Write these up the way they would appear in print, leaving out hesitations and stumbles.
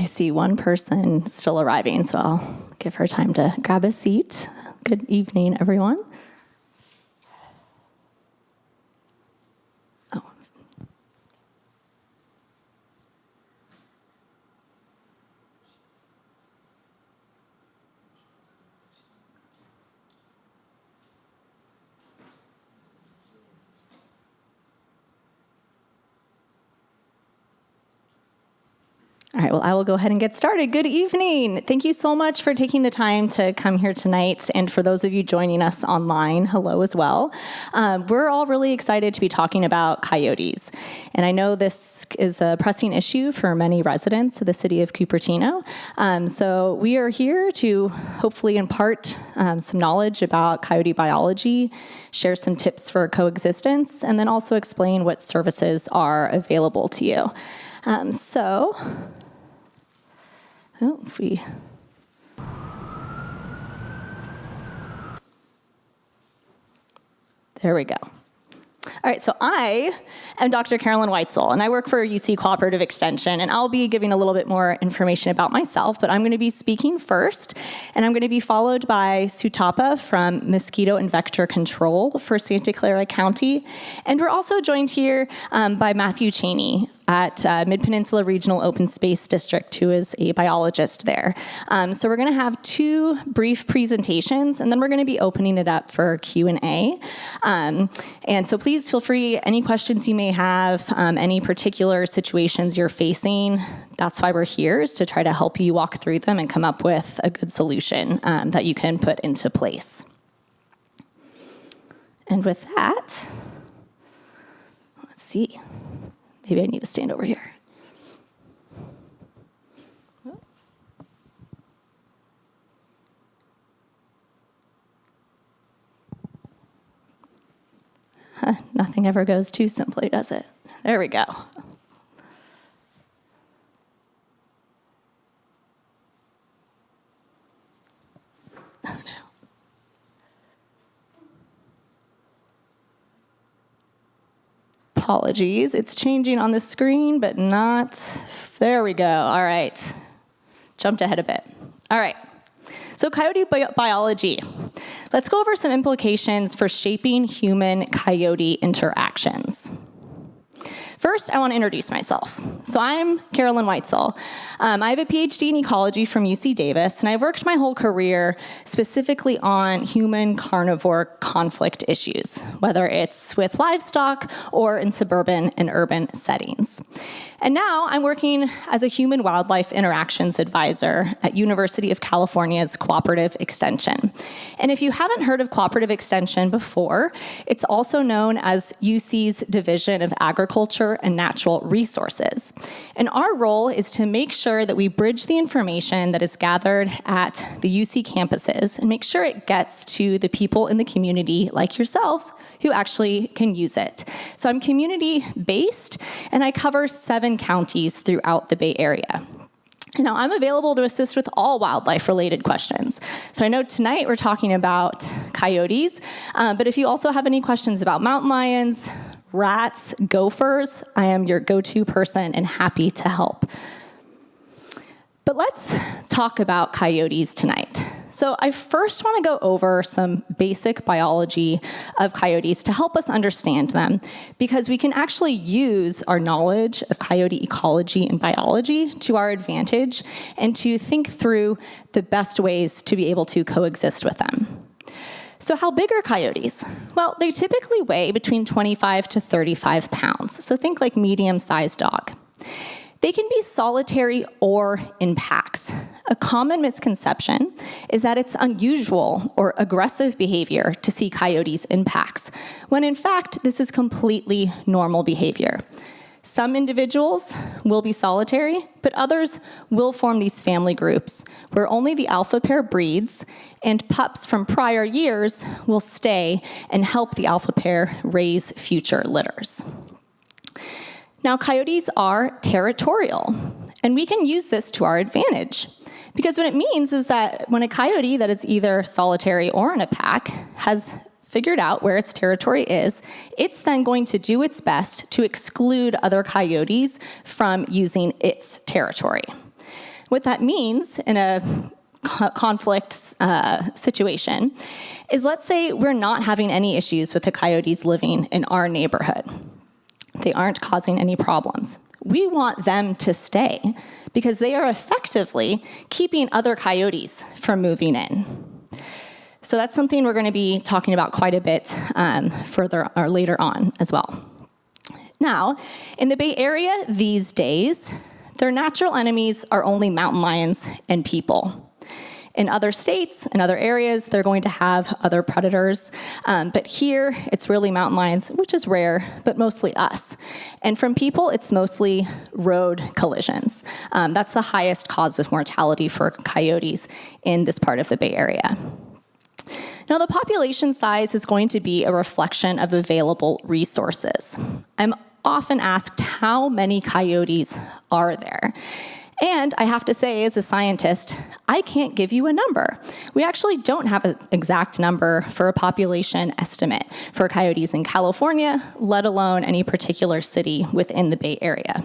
see one person still arriving, so I'll give her time to grab a seat. Good evening, everyone. All right, well, I will go ahead and get started. Good evening. Thank you so much for taking the time to come here tonight. And for those of you joining us online, hello as well. We're all really excited to be talking about coyotes. And I know this is a pressing issue for many residents of the city of Cupertino. So we are here to hopefully impart some knowledge about coyote biology, share some tips for coexistence, and then also explain what services are available to you. There we go. All right, so I am Dr. Carolyn Weitzel, and I work for UC Cooperative Extension, and I'll be giving a little bit more information about myself, but I'm going to be speaking first, and I'm going to be followed by Sutapa from Mosquito and Vector Control for Santa Clara County, and we're also joined here by Matthew Cheney at Mid-Peninsula Regional Open Space District, who is a biologist there. So we're going to have two brief presentations, and then we're going to be opening it up for Q&A. And so please feel free, any questions you may have, any particular situations you're facing, that's why we're here, is to try to help you walk through them and come up with a good solution that you can put into place. And with that, let's see. Maybe I need to stand over here. Nothing ever goes too simply, does it? There we go. Oh, no. Apologies, it's changing on the screen, but not, there we go, all right. Jumped ahead a bit. All right, so coyote biology. Let's go over some implications for shaping human-coyote interactions. First, I want to introduce myself. So I'm Carolyn Weitzel. I have a PhD in ecology from UC Davis, and I've worked my whole career specifically on human-carnivore conflict issues, whether it's with livestock or in suburban and urban settings. And now I'm working as a human-wildlife interactions advisor at University of California's Cooperative Extension. And if you haven't heard of Cooperative Extension before, it's also known as UC's Division of Agriculture and Natural Resources. And our role is to make sure that we bridge the information that is gathered at the UC campuses and make sure it gets to the people in the community like yourselves who actually can use it. So I'm community-based, and I cover 7 counties throughout the Bay Area. Now, I'm available to assist with all wildlife-related questions. So I know tonight we're talking about coyotes, but if you also have any questions about mountain lions, rats, gophers, I am your go-to person and happy to help. But let's talk about coyotes tonight. So I first want to go over some basic biology of coyotes to help us understand them, because we can actually use our knowledge of coyote ecology and biology to our advantage and to think through the best ways to be able to coexist with them. So how big are coyotes? Well, they typically weigh between 25 to 35 pounds, so think like medium-sized dog. They can be solitary or in packs. A common misconception is that it's unusual or aggressive behavior to see coyotes in packs, when in fact, this is completely normal behavior. Some individuals will be solitary, but others will form these family groups where only the alpha pair breeds, and pups from prior years will stay and help the alpha pair raise future litters. Now, coyotes are territorial, and we can use this to our advantage, because what it means is that when a coyote that is either solitary or in a pack has figured out where its territory is, it's then going to do its best to exclude other coyotes from using its territory. What that means in a conflict situation is, let's say we're not having any issues with the coyotes living in our neighborhood. They aren't causing any problems. We want them to stay because they are effectively keeping other coyotes from moving in. So that's something we're going to be talking about quite a bit further or later on as well. Now, in the Bay Area these days, their natural enemies are only mountain lions and people. In other states, in other areas, they're going to have other predators. But here, it's really mountain lions, which is rare, but mostly us. And from people, it's mostly road collisions. That's the highest cause of mortality for coyotes in this part of the Bay Area. Now, the population size is going to be a reflection of available resources. I'm often asked, how many coyotes are there? And I have to say, as a scientist, I can't give you a number. We actually don't have an exact number for a population estimate for coyotes in California, let alone any particular city within the Bay Area.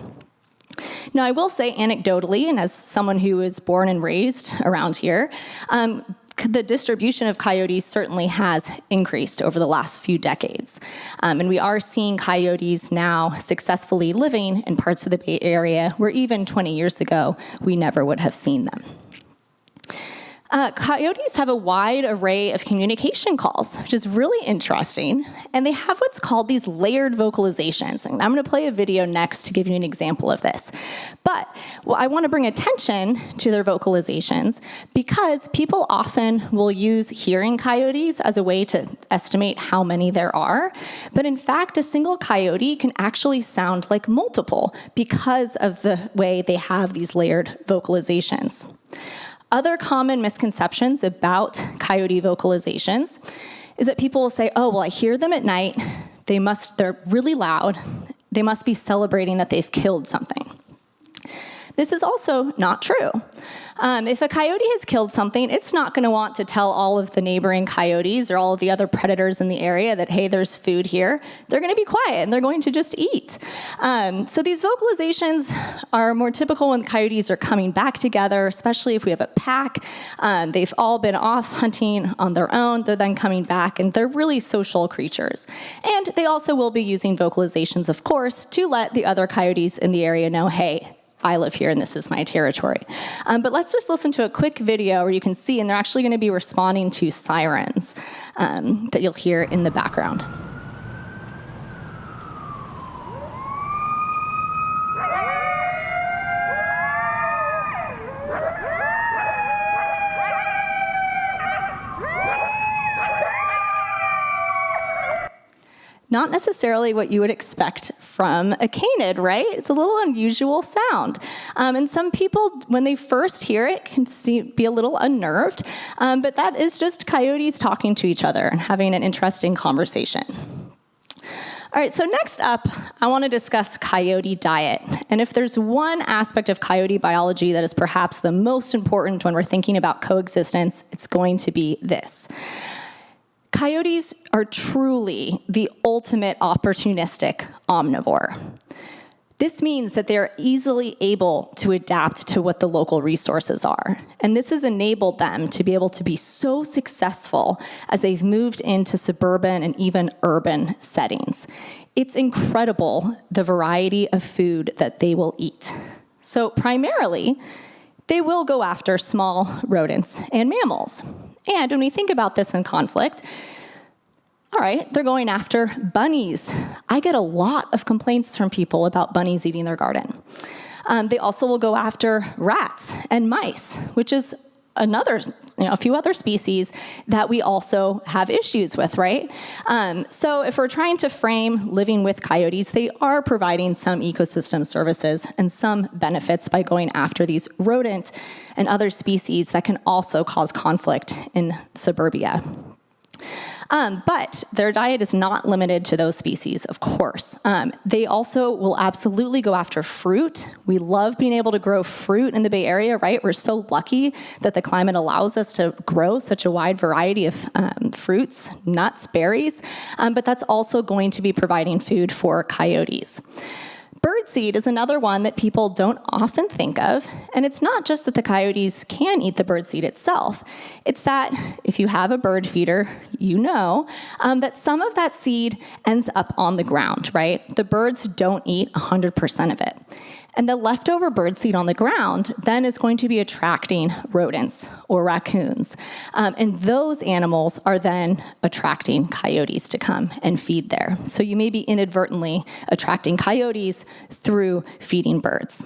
Now, I will say anecdotally, and as someone who was born and raised around here, the distribution of coyotes certainly has increased over the last few decades. And we are seeing coyotes now successfully living in parts of the Bay Area where even 20 years ago, we never would have seen them. Coyotes have a wide array of communication calls, which is really interesting, and they have what's called these layered vocalizations. And I'm going to play a video next to give you an example of this. But I want to bring attention to their vocalizations because people often will use hearing coyotes as a way to estimate how many there are. But in fact, a single coyote can actually sound like multiple because of the way they have these layered vocalizations. Other common misconceptions about coyote vocalizations is that people will say, oh, well, I hear them at night. They're really loud. They must be celebrating that they've killed something. This is also not true. If a coyote has killed something, it's not going to want to tell all of the neighboring coyotes or all of the other predators in the area that, hey, there's food here. They're going to be quiet and they're going to just eat. So these vocalizations are more typical when coyotes are coming back together, especially if we have a pack. They've all been off hunting on their own. They're then coming back, and they're really social creatures. And they also will be using vocalizations, of course, to let the other coyotes in the area know, hey, I live here and this is my territory. But let's just listen to a quick video where you can see, and they're actually going to be responding to sirens that you'll hear in the background. Not necessarily what you would expect from a canid, right? It's a little unusual sound. And some people, when they first hear it, can be a little unnerved. But that is just coyotes talking to each other and having an interesting conversation. All right, so next up, I want to discuss coyote diet. And if there's one aspect of coyote biology that is perhaps the most important when we're thinking about coexistence, it's going to be this. Coyotes are truly the ultimate opportunistic omnivore. This means that they're easily able to adapt to what the local resources are. And this has enabled them to be able to be so successful as they've moved into suburban and even urban settings. It's incredible the variety of food that they will eat. So primarily, they will go after small rodents and mammals. And when we think about this in conflict, all right, they're going after bunnies. I get a lot of complaints from people about bunnies eating their garden. They also will go after rats and mice, which is a few other species that we also have issues with, right? So if we're trying to frame living with coyotes, they are providing some ecosystem services and some benefits by going after these rodent and other species that can also cause conflict in suburbia. But their diet is not limited to those species, of course. They also will absolutely go after fruit. We love being able to grow fruit in the Bay Area, right? We're so lucky that the climate allows us to grow such a wide variety of fruits, nuts, berries. But that's also going to be providing food for coyotes. Birdseed is another one that people don't often think of, and it's not just that the coyotes can eat the birdseed itself. It's that if you have a bird feeder, you know that some of that seed ends up on the ground, right? The birds don't eat 100% of it. And the leftover birdseed on the ground then is going to be attracting rodents or raccoons. And those animals are then attracting coyotes to come and feed there. So you may be inadvertently attracting coyotes through feeding birds.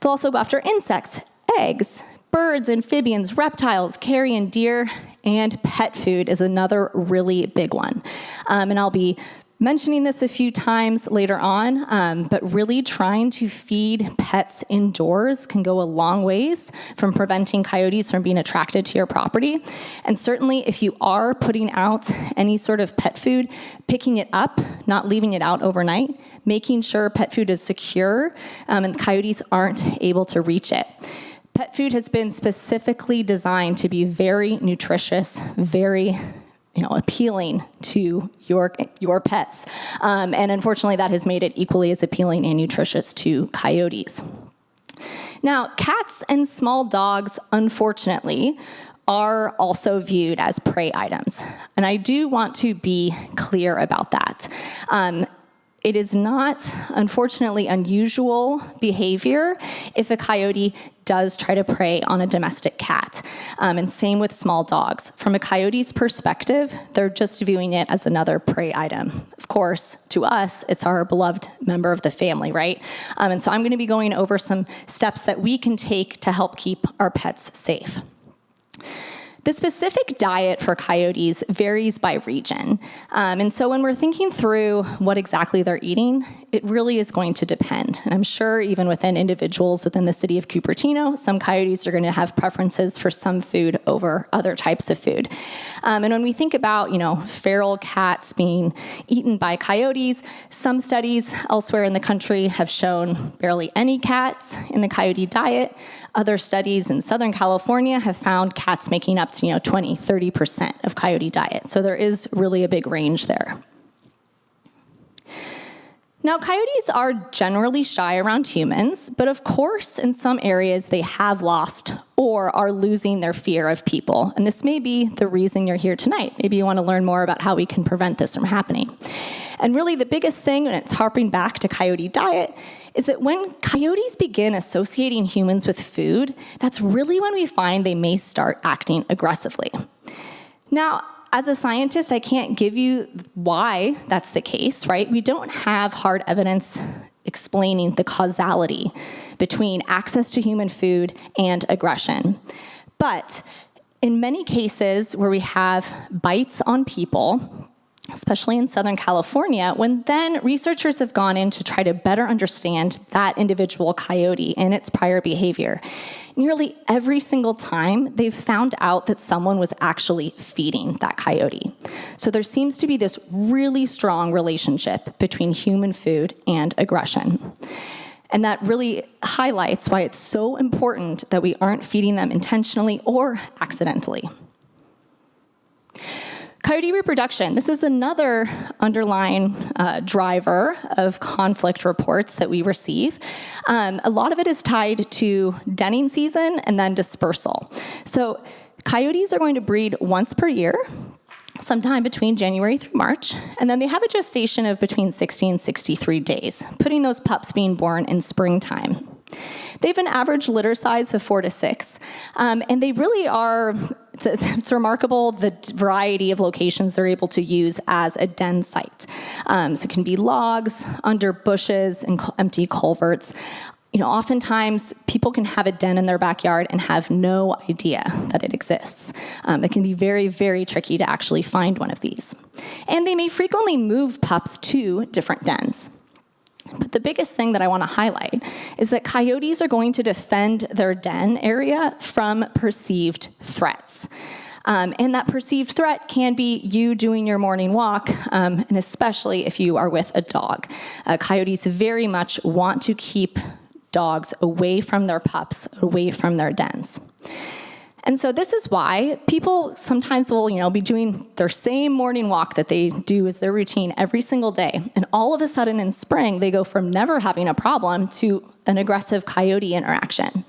They'll also go after insects, eggs, birds, amphibians, reptiles, carrion, deer, and pet food is another really big one. And I'll be mentioning this a few times later on, but really trying to feed pets indoors can go a long ways from preventing coyotes from being attracted to your property. And certainly if you are putting out any sort of pet food, picking it up, not leaving it out overnight, making sure pet food is secure and coyotes aren't able to reach it. Pet food has been specifically designed to be very nutritious, very appealing to your pets. And unfortunately, that has made it equally as appealing and nutritious to coyotes. Now, cats and small dogs, unfortunately, are also viewed as prey items. And I do want to be clear about that. It is not, unfortunately, unusual behavior if a coyote does try to prey on a domestic cat. And same with small dogs. From a coyote's perspective, they're just viewing it as another prey item. Of course, to us, it's our beloved member of the family, right? And so I'm going to be going over some steps that we can take to help keep our pets safe. The specific diet for coyotes varies by region. And so when we're thinking through what exactly they're eating, it really is going to depend. And I'm sure even within individuals within the city of Cupertino, some coyotes are going to have preferences for some food over other types of food. And when we think about, feral cats being eaten by coyotes, some studies elsewhere in the country have shown barely any cats in the coyote diet. Other studies in Southern California have found cats making up to 20-30% of coyote diet. So there is really a big range there. Now, coyotes are generally shy around humans, but of course, in some areas, they have lost or are losing their fear of people. And this may be the reason you're here tonight. Maybe you want to learn more about how we can prevent this from happening. And really, the biggest thing, and it's harping back to coyote diet, is that when coyotes begin associating humans with food, that's really when we find they may start acting aggressively. Now, as a scientist, I can't give you why that's the case, right? We don't have hard evidence explaining the causality between access to human food and aggression. But in many cases where we have bites on people, especially in Southern California, when then researchers have gone in to try to better understand that individual coyote and its prior behavior, nearly every single time they've found out that someone was actually feeding that coyote. So there seems to be this really strong relationship between human food and aggression. And that really highlights why it's so important that we aren't feeding them intentionally or accidentally. Coyote reproduction. This is another underlying driver of conflict reports that we receive. A lot of it is tied to denning season and then dispersal. So coyotes are going to breed once per year, sometime between January through March, and then they have a gestation of between 60 and 63 days, putting those pups being born in springtime. They have an average litter size of 4 to 6, and they really are, it's remarkable the variety of locations they're able to use as a den site. So it can be logs, under bushes, and empty culverts. Oftentimes people can have a den in their backyard and have no idea that it exists. It can be very, very tricky to actually find one of these. And they may frequently move pups to different dens. But the biggest thing that I want to highlight is that coyotes are going to defend their den area from perceived threats. And that perceived threat can be you doing your morning walk, and especially if you are with a dog. Coyotes very much want to keep dogs away from their pups, away from their dens. And so this is why people sometimes will, be doing their same morning walk that they do as their routine every single day. And all of a sudden in spring, they go from never having a problem to an aggressive coyote interaction.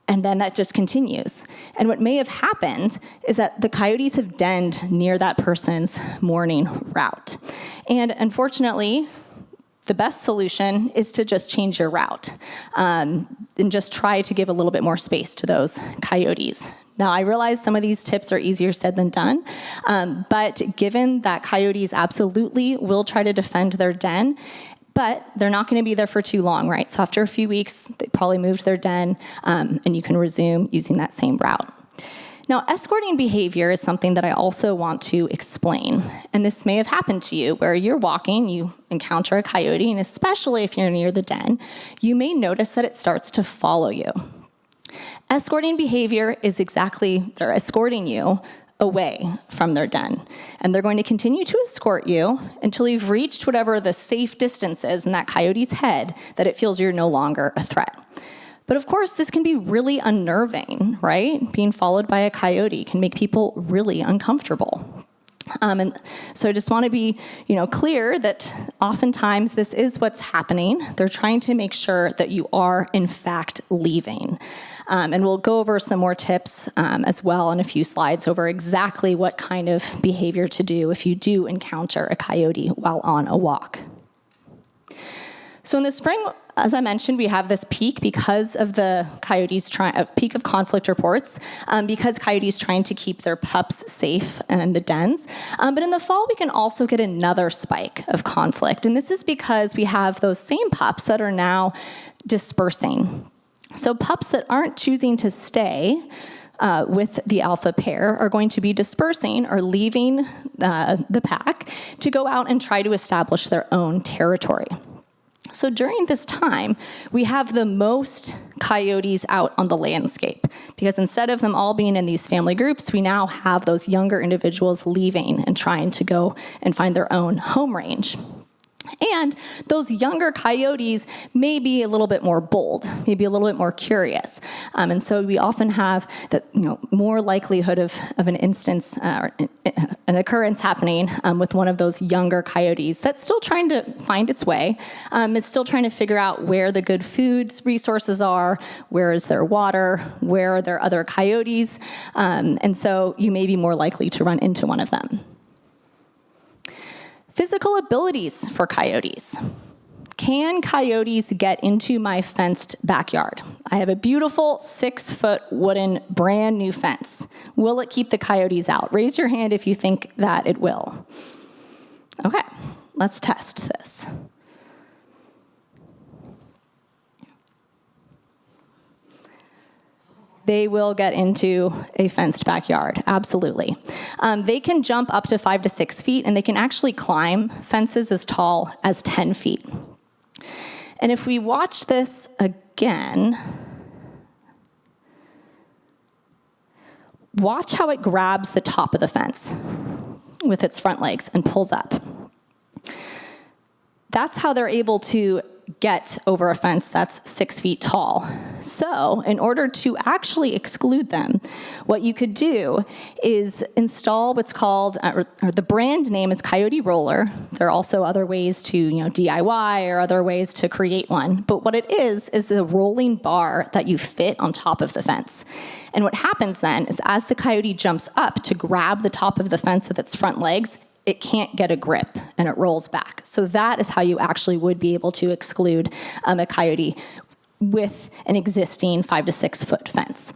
And then that just continues. And what may have happened is that the coyotes have denned near that person's morning route. And unfortunately, the best solution is to just change your route and just try to give a little bit more space to those coyotes. Now, I realize some of these tips are easier said than done, but given that coyotes absolutely will try to defend their den, but they're not going to be there for too long, right? So after a few weeks, they probably moved their den, and you can resume using that same route. Now, escorting behavior is something that I also want to explain. And this may have happened to you, where you're walking, you encounter a coyote, and especially if you're near the den, you may notice that it starts to follow you. Escorting behavior is exactly, they're escorting you away from their den. And they're going to continue to escort you until you've reached whatever the safe distance is in that coyote's head that it feels you're no longer a threat. But of course, this can be really unnerving, right? Being followed by a coyote can make people really uncomfortable. And so I just want to be, clear that oftentimes this is what's happening. They're trying to make sure that you are, in fact, leaving. And we'll go over some more tips as well in a few slides over exactly what kind of behavior to do if you do encounter a coyote while on a walk. So in the spring, as I mentioned, we have this peak because of the coyotes peak of conflict reports, because coyotes trying to keep their pups safe in the dens. But in the fall, we can also get another spike of conflict. And this is because we have those same pups that are now dispersing. So pups that aren't choosing to stay with the alpha pair are going to be dispersing or leaving the pack to go out and try to establish their own territory. So during this time, we have the most coyotes out on the landscape because instead of them all being in these family groups, we now have those younger individuals leaving and trying to go and find their own home range. And those younger coyotes may be a little bit more bold, maybe a little bit more curious. And so we often have that, more likelihood of an instance, an occurrence happening with one of those younger coyotes that's still trying to find its way, is still trying to figure out where the good food resources are, where is there water, where are there other coyotes. And so you may be more likely to run into one of them. Physical abilities for coyotes. Can coyotes get into my fenced backyard? I have a beautiful 6-foot wooden brand new fence. Will it keep the coyotes out? Raise your hand if you think that it will. Okay, let's test this. They will get into a fenced backyard, absolutely. They can jump up to 5 to 6 feet, and they can actually climb fences as tall as 10 feet. And if we watch this again, watch how it grabs the top of the fence with its front legs and pulls up. That's how they're able to get over a fence that's 6 feet tall. So in order to actually exclude them, what you could do is install what's called, or the brand name is Coyote Roller. There are also other ways to, DIY or other ways to create one. But what it is a rolling bar that you fit on top of the fence. And what happens then is as the coyote jumps up to grab the top of the fence with its front legs, it can't get a grip and it rolls back. So that is how you actually would be able to exclude a coyote with an existing 5 to 6 foot fence.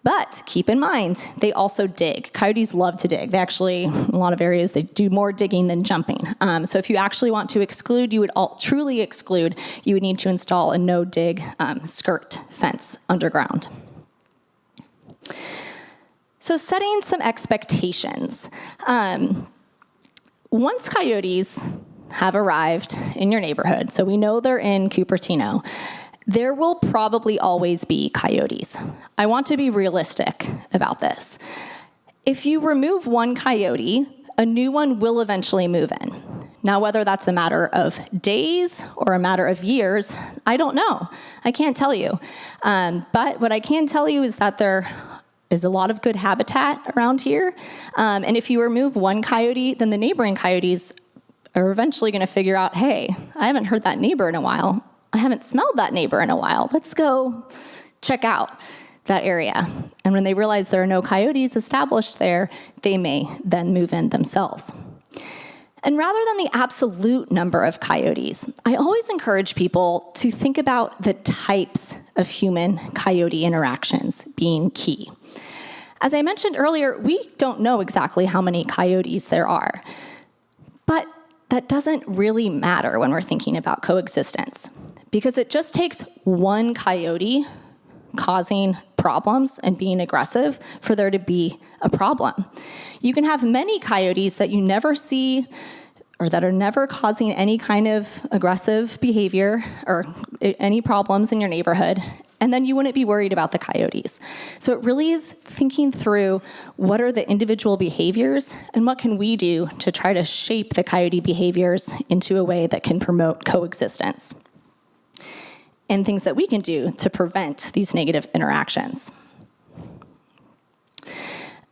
But keep in mind, they also dig. Coyotes love to dig. They actually, in a lot of areas, they do more digging than jumping. So if you actually want to exclude, you would truly exclude, you would need to install a no-dig skirt fence underground. So setting some expectations. Once coyotes have arrived in your neighborhood, so we know they're in Cupertino, there will probably always be coyotes. I want to be realistic about this. If you remove one coyote, a new one will eventually move in. Now, whether that's a matter of days or a matter of years, I don't know. I can't tell you. But what I can tell you is that they're is a lot of good habitat around here. And if you remove one coyote, then the neighboring coyotes are eventually going to figure out, hey, I haven't heard that neighbor in a while. I haven't smelled that neighbor in a while. Let's go check out that area. And when they realize there are no coyotes established there, they may then move in themselves. And rather than the absolute number of coyotes, I always encourage people to think about the types of human-coyote interactions being key. As I mentioned earlier, we don't know exactly how many coyotes there are, but that doesn't really matter when we're thinking about coexistence, because it just takes one coyote causing problems and being aggressive for there to be a problem. You can have many coyotes that you never see or that are never causing any kind of aggressive behavior or any problems in your neighborhood, and then you wouldn't be worried about the coyotes. So it really is thinking through what are the individual behaviors and what can we do to try to shape the coyote behaviors into a way that can promote coexistence, and things that we can do to prevent these negative interactions.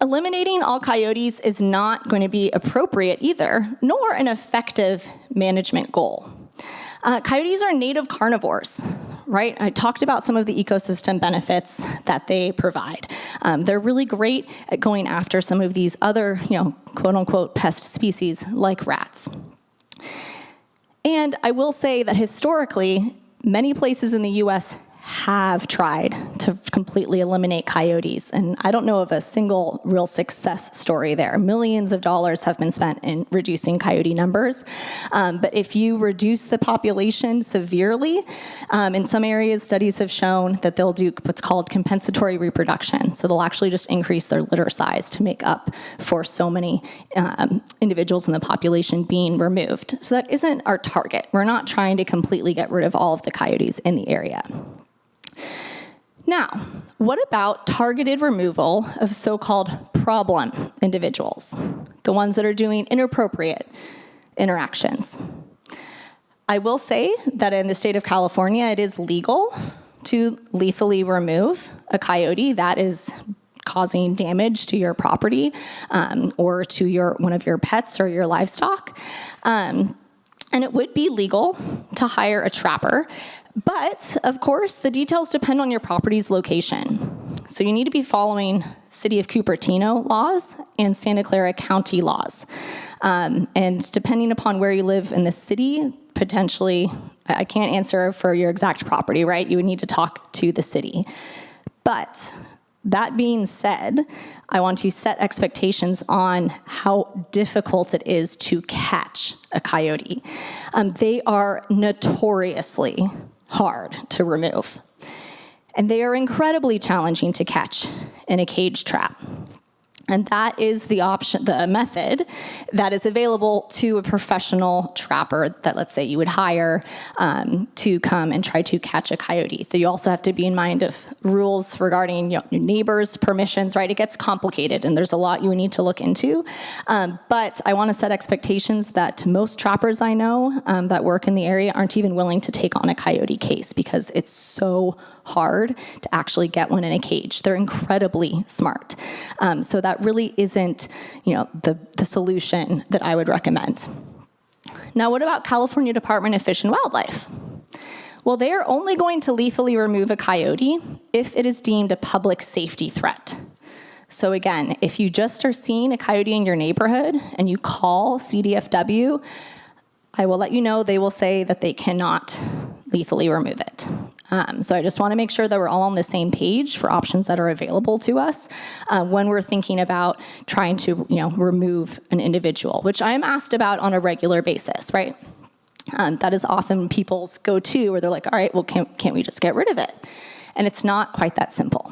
Eliminating all coyotes is not going to be appropriate either, nor an effective management goal. Coyotes are native carnivores, right? I talked about some of the ecosystem benefits that they provide. They're really great at going after some of these other, quote unquote, pest species like rats. And I will say that historically, many places in the US have tried to completely eliminate coyotes, and I don't know of a single real success story there. Millions of dollars have been spent in reducing coyote numbers, but if you reduce the population severely, in some areas studies have shown that they'll do what's called compensatory reproduction, so they'll actually just increase their litter size to make up for so many individuals in the population being removed. So that isn't our target. We're not trying to completely get rid of all of the coyotes in the area. Now, what about targeted removal of so-called problem individuals, the ones that are doing inappropriate interactions? I will say that in the state of California, it is legal to lethally remove a coyote that is causing damage to your property or to one of your pets or your livestock. And it would be legal to hire a trapper. But, of course, the details depend on your property's location. So you need to be following City of Cupertino laws and Santa Clara County laws. And depending upon where you live in the city, potentially, I can't answer for your exact property, right? You would need to talk to the city. But that being said, I want to set expectations on how difficult it is to catch a coyote. They are notoriously hard to remove. And they are incredibly challenging to catch in a cage trap. And that is the option, the method that is available to a professional trapper that, let's say, you would hire to come and try to catch a coyote. So you also have to be in mind of rules regarding your neighbors' permissions, right? It gets complicated, and there's a lot you need to look into. But I want to set expectations that most trappers I know that work in the area aren't even willing to take on a coyote case because it's so hard to actually get one in a cage. They're incredibly smart. So that really isn't, the solution that I would recommend. Now, what about California Department of Fish and Wildlife? Well, they are only going to lethally remove a coyote if it is deemed a public safety threat. So again, if you just are seeing a coyote in your neighborhood and you call CDFW, I will let you know they will say that they cannot lethally remove it. So I just want to make sure that we're all on the same page for options that are available to us when we're thinking about trying to, remove an individual, which I am asked about on a regular basis, right? That is often people's go-to, where they're like, all right, well, can't we just get rid of it? And it's not quite that simple.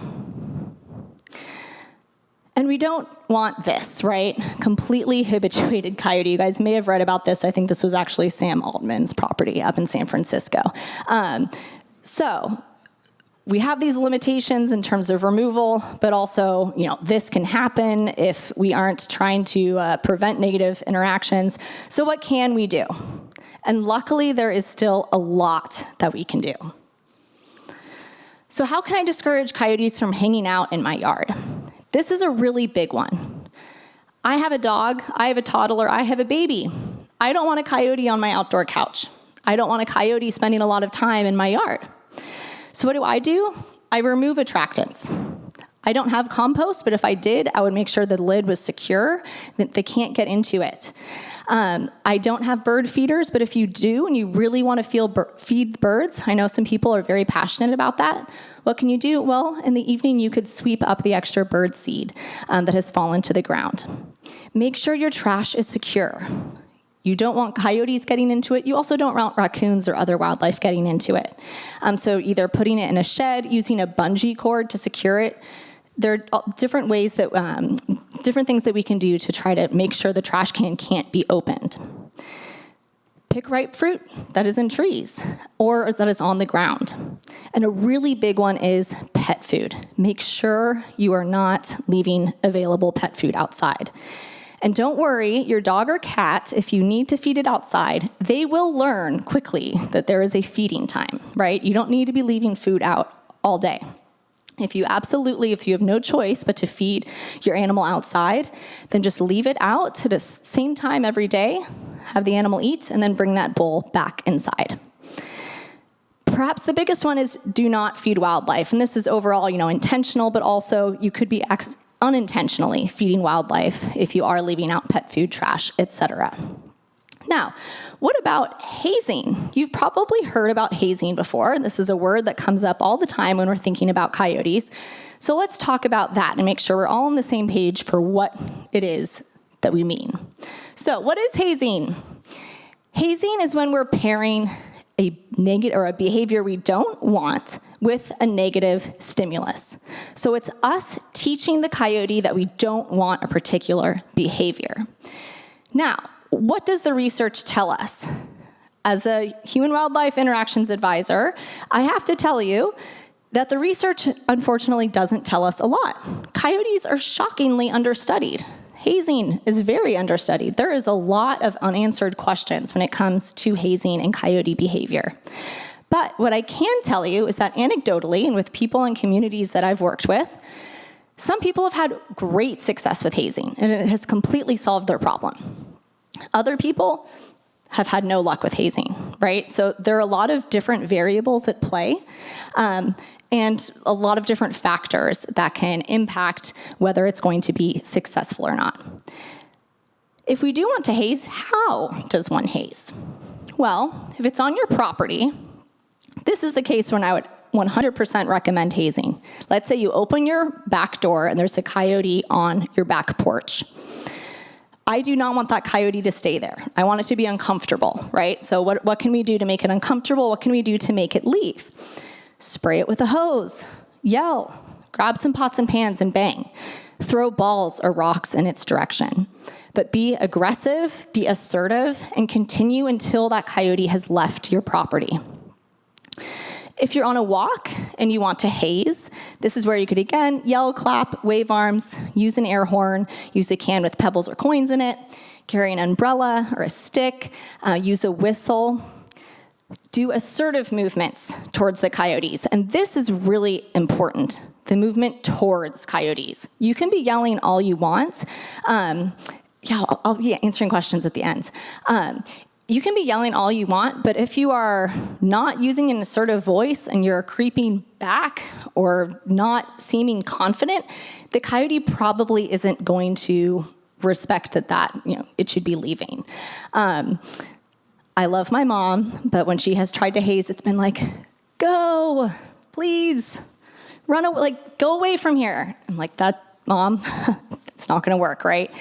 And we don't want this, right? Completely habituated coyote. You guys may have read about this. I think this was actually Sam Altman's property up in San Francisco. So we have these limitations in terms of removal, but also, this can happen if we aren't trying to prevent negative interactions. So what can we do? And luckily, there is still a lot that we can do. So how can I discourage coyotes from hanging out in my yard? this is a really big one. I have a dog, I have a toddler, I have a baby. I don't want a coyote on my outdoor couch. I don't want a coyote spending a lot of time in my yard. So what do? I remove attractants. I don't have compost, but if I did, I would make sure the lid was secure, that they can't get into it. I don't have bird feeders, but if you do and you really want to feed birds, I know some people are very passionate about that. What can you do? Well, in the evening, you could sweep up the extra bird seed that has fallen to the ground. Make sure your trash is secure. You don't want coyotes getting into it. You also don't want raccoons or other wildlife getting into it. So either putting it in a shed, using a bungee cord to secure it. There are different ways that, different things that we can do to try to make sure the trash can can't be opened. Pick ripe fruit that is in trees or that is on the ground. And a really big one is pet food. Make sure you are not leaving available pet food outside. And don't worry, your dog or cat, if you need to feed it outside, they will learn quickly that there is a feeding time, right? You don't need to be leaving food out all day. If you have no choice but to feed your animal outside, then just leave it out to the same time every day, have the animal eat, and then bring that bowl back inside. Perhaps the biggest one is do not feed wildlife. And this is overall, intentional, but also you could be unintentionally feeding wildlife if you are leaving out pet food, trash, etc. Now, what about hazing? You've probably heard about hazing before. This is a word that comes up all the time when we're thinking about coyotes. So let's talk about that and make sure we're all on the same page for what it is that we mean. So what is hazing? Hazing is when we're pairing a negative or a behavior we don't want with a negative stimulus. So it's us teaching the coyote that we don't want a particular behavior. Now, what does the research tell us? As a human-wildlife interactions advisor, I have to tell you that the research, unfortunately, doesn't tell us a lot. Coyotes are shockingly understudied. Hazing is very understudied. There is a lot of unanswered questions when it comes to hazing and coyote behavior. But what I can tell you is that anecdotally, and with people in communities that I've worked with, some people have had great success with hazing, and it has completely solved their problem. Other people have had no luck with hazing, right? So there are a lot of different variables at play, and a lot of different factors that can impact whether it's going to be successful or not. If we do want to haze, how does one haze? Well, if it's on your property, this is the case when I would 100% recommend hazing. Let's say you open your back door and there's a coyote on your back porch. I do not want that coyote to stay there. I want it to be uncomfortable, right? So what can we do to make it uncomfortable? What can we do to make it leave? Spray it with a hose, yell, grab some pots and pans and bang. Throw balls or rocks in its direction. But be aggressive, be assertive, and continue until that coyote has left your property. If you're on a walk and you want to haze, this is where you could, again, yell, clap, wave arms, use an air horn, use a can with pebbles or coins in it, carry an umbrella or a stick, use a whistle. Do assertive movements towards the coyotes. And this is really important, the movement towards coyotes. You can be yelling all you want. I'll be answering questions at the end. You can be yelling all you want, but if you are not using an assertive voice and you're creeping back or not seeming confident, the coyote probably isn't going to respect that it should be leaving. I love my mom, but when she has tried to haze, it's been like, go, please, run away, go away from here. I'm like, that, Mom, it's not gonna work, right?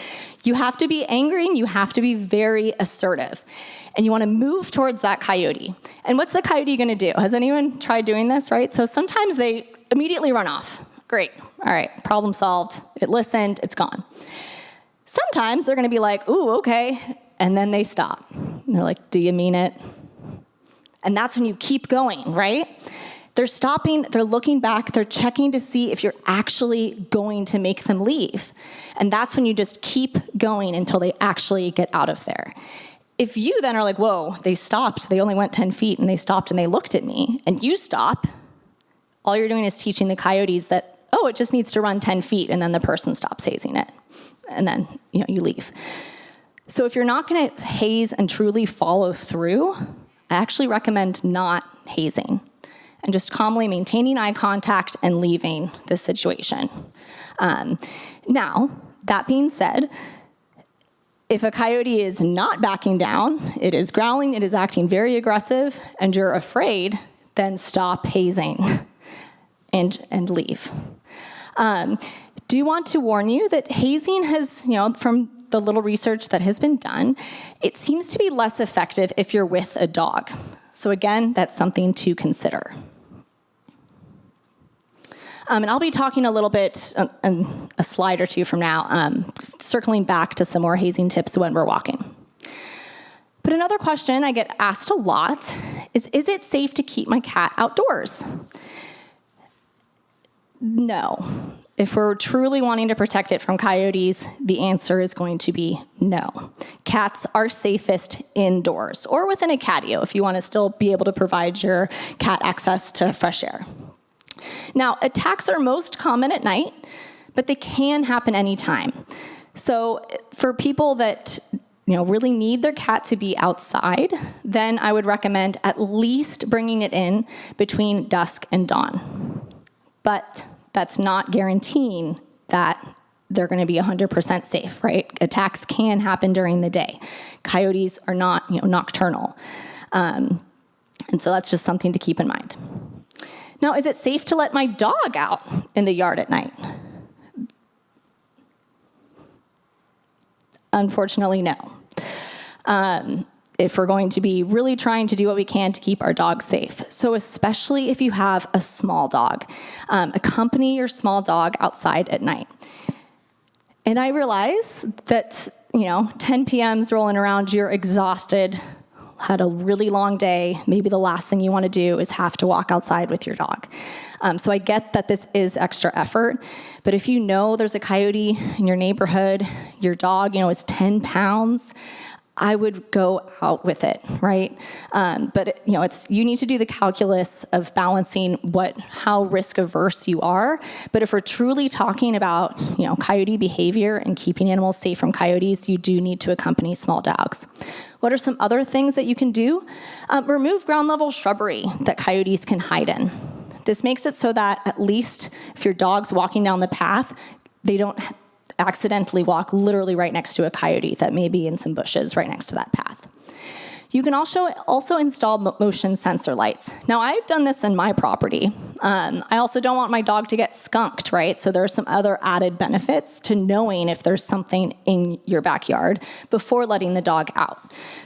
You have to be angry and you have to be very assertive. And you wanna move towards that coyote. And what's the coyote gonna do? Has anyone tried doing this, right? So sometimes they immediately run off. Great, all right, problem solved. It listened, it's gone. Sometimes they're gonna be like, ooh, okay, and then they stop. And they're like, do you mean it? And that's when you keep going, right? They're stopping, they're looking back, they're checking to see if you're actually going to make them leave. And that's when you just keep going until they actually get out of there. If you then are like, whoa, they stopped, they only went 10 feet and they stopped and they looked at me, and you stop, all you're doing is teaching the coyotes that oh, it just needs to run 10 feet, and then the person stops hazing it. And then, you leave. So if you're not going to haze and truly follow through, I actually recommend not hazing and just calmly maintaining eye contact and leaving the situation. Now, that being said, if a coyote is not backing down, it is growling, it is acting very aggressive, and you're afraid, then stop hazing and leave. Do want to warn you that hazing has, from the little research that has been done, it seems to be less effective if you're with a dog. So again, that's something to consider. And I'll be talking a little bit, a slide or two from now, circling back to some more hazing tips when we're walking. But another question I get asked a lot is it safe to keep my cat outdoors? No. If we're truly wanting to protect it from coyotes, the answer is going to be no. Cats are safest indoors or within a catio if you want to still be able to provide your cat access to fresh air. Now, attacks are most common at night, but they can happen anytime. So for people that really need their cat to be outside, then I would recommend at least bringing it in between dusk and dawn. But that's not guaranteeing that they're going to be 100% safe, right? Attacks can happen during the day. Coyotes are not, nocturnal. And so that's just something to keep in mind. Now, is it safe to let my dog out in the yard at night? Unfortunately, no. If we're going to be really trying to do what we can to keep our dogs safe. So especially if you have a small dog, accompany your small dog outside at night. And I realize that, 10 p.m.'s rolling around, you're exhausted, had a really long day. Maybe the last thing you want to do is have to walk outside with your dog. So I get that this is extra effort, but if you know there's a coyote in your neighborhood, your dog, is 10 pounds, I would go out with it, right? But you need to do the calculus of balancing how risk averse you are. But if we're truly talking about, coyote behavior and keeping animals safe from coyotes, you do need to accompany small dogs. What are some other things that you can do? Remove ground level shrubbery that coyotes can hide in. This makes it so that at least if your dog's walking down the path, they don't accidentally walk literally right next to a coyote that may be in some bushes right next to that path. You can also install motion sensor lights. Now, I've done this in my property. I also don't want my dog to get skunked, right? So there are some other added benefits to knowing if there's something in your backyard before letting the dog out.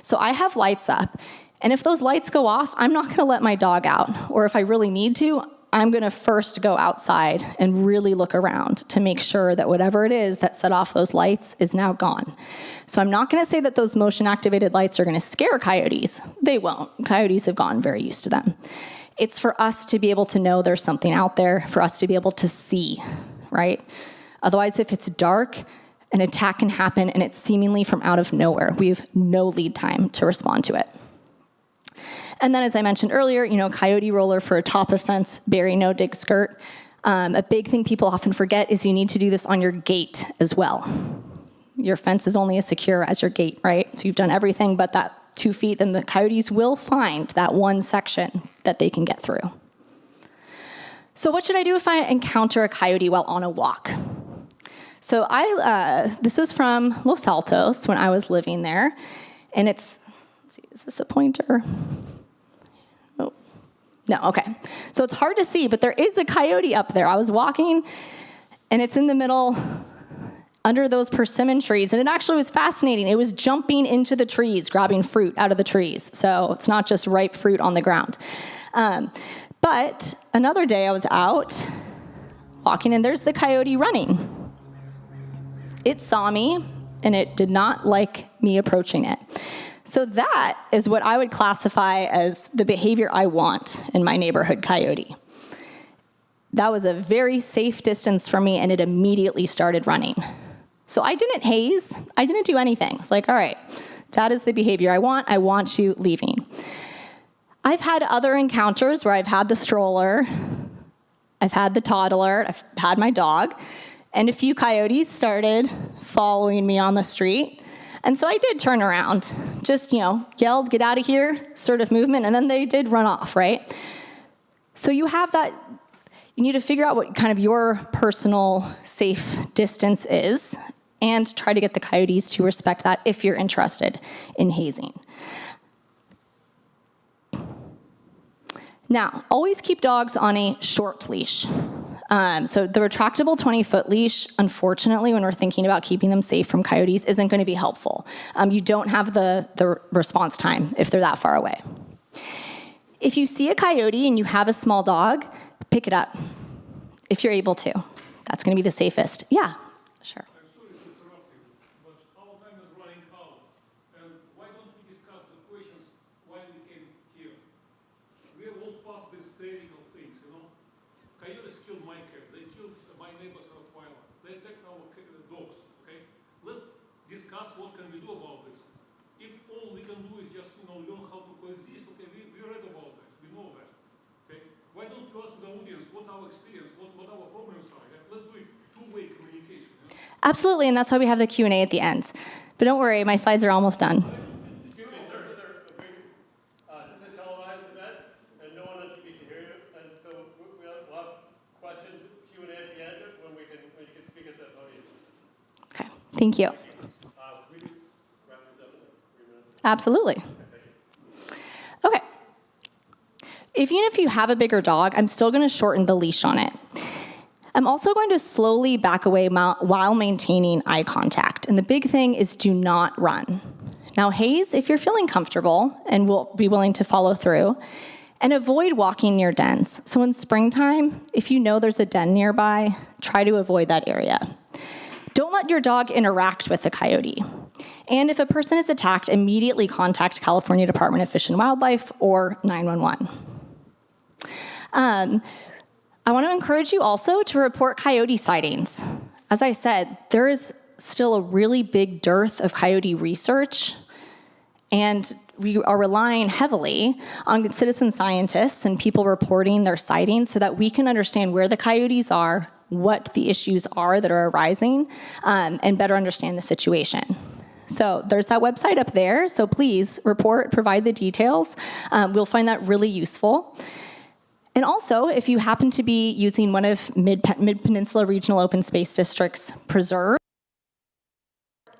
So I have lights up, and if those lights go off, I'm not gonna let my dog out. Or if I really need to, I'm going to first go outside and really look around to make sure that whatever it is that set off those lights is now gone. So I'm not going to say that those motion-activated lights are going to scare coyotes. They won't. Coyotes have gotten very used to them. It's for us to be able to know there's something out there, for us to be able to see, right? Otherwise, if it's dark, an attack can happen and it's seemingly from out of nowhere. We have no lead time to respond to it. And then, as I mentioned earlier, coyote roller for a top of fence, bury, no dig skirt. A big thing people often forget is you need to do this on your gate as well. Your fence is only as secure as your gate, right? If you've done everything but that 2 feet, then the coyotes will find that one section that they can get through. So what should I do if I encounter a coyote while on a walk? So this is from Los Altos when I was living there. And let's see, is this a pointer? No, okay. So it's hard to see, but there is a coyote up there. I was walking, and it's in the middle under those persimmon trees, and it actually was fascinating. It was jumping into the trees, grabbing fruit out of the trees. So it's not just ripe fruit on the ground. But another day I was out walking, and there's the coyote running. It saw me, and it did not like me approaching it. So that is what I would classify as the behavior I want in my neighborhood coyote. That was a very safe distance for me, and it immediately started running. So I didn't haze. I didn't do anything. It's like, all right, that is the behavior I want. I want you leaving. I've had other encounters where I've had the stroller, I've had the toddler, I've had my dog, and a few coyotes started following me on the street. And so I did turn around, just, yelled, get out of here, sort of movement, and then they did run off, right? So you have that, you need to figure out what kind of your personal safe distance is and try to get the coyotes to respect that if you're interested in hazing. Now, always keep dogs on a short leash. So the retractable 20-foot leash, unfortunately, when we're thinking about keeping them safe from coyotes, isn't going to be helpful. You don't have the response time if they're that far away. If you see a coyote and you have a small dog, pick it up if you're able to. That's going to be the safest. Yeah, sure. I'm sorry to interrupt you, but our time is running out. And why don't we discuss the questions why we came here? We have all passed these theoretical things, Coyotes killed my cat. They killed my neighbor's Rottweiler. They attacked our dogs, okay? Let's discuss what can we do about this. If all we can do is just, learn how to coexist, okay, we read about that. We know that, okay? Why don't you ask the audience what our experience, what our problems are? Yeah? Let's do it two-way communication. Absolutely, and that's why we have the Q&A at the end. But don't worry, my slides are almost done. Excuse me, sir. This is a televised event, and no one on TV can hear you. And so we'll have questions, Q&A at the end when you can speak at the podium. Okay, thank you. We can wrap this up in 3 minutes. Absolutely. Okay. Even if you have a bigger dog, I'm still going to shorten the leash on it. I'm also going to slowly back away while maintaining eye contact. And the big thing is do not run. Now, haze if you're feeling comfortable and will be willing to follow through. And avoid walking near dens. So in springtime, if you know there's a den nearby, try to avoid that area. Don't let your dog interact with the coyote. And if a person is attacked, immediately contact California Department of Fish and Wildlife or 911. I want to encourage you also to report coyote sightings. As I said, there is still a really big dearth of coyote research, and we are relying heavily on citizen scientists and people reporting their sightings so that we can understand where the coyotes are, what the issues are that are arising, and better understand the situation. So there's that website up there, so please report, provide the details. We'll find that really useful. And also, if you happen to be using one of Mid-Peninsula Regional Open Space District's preserve,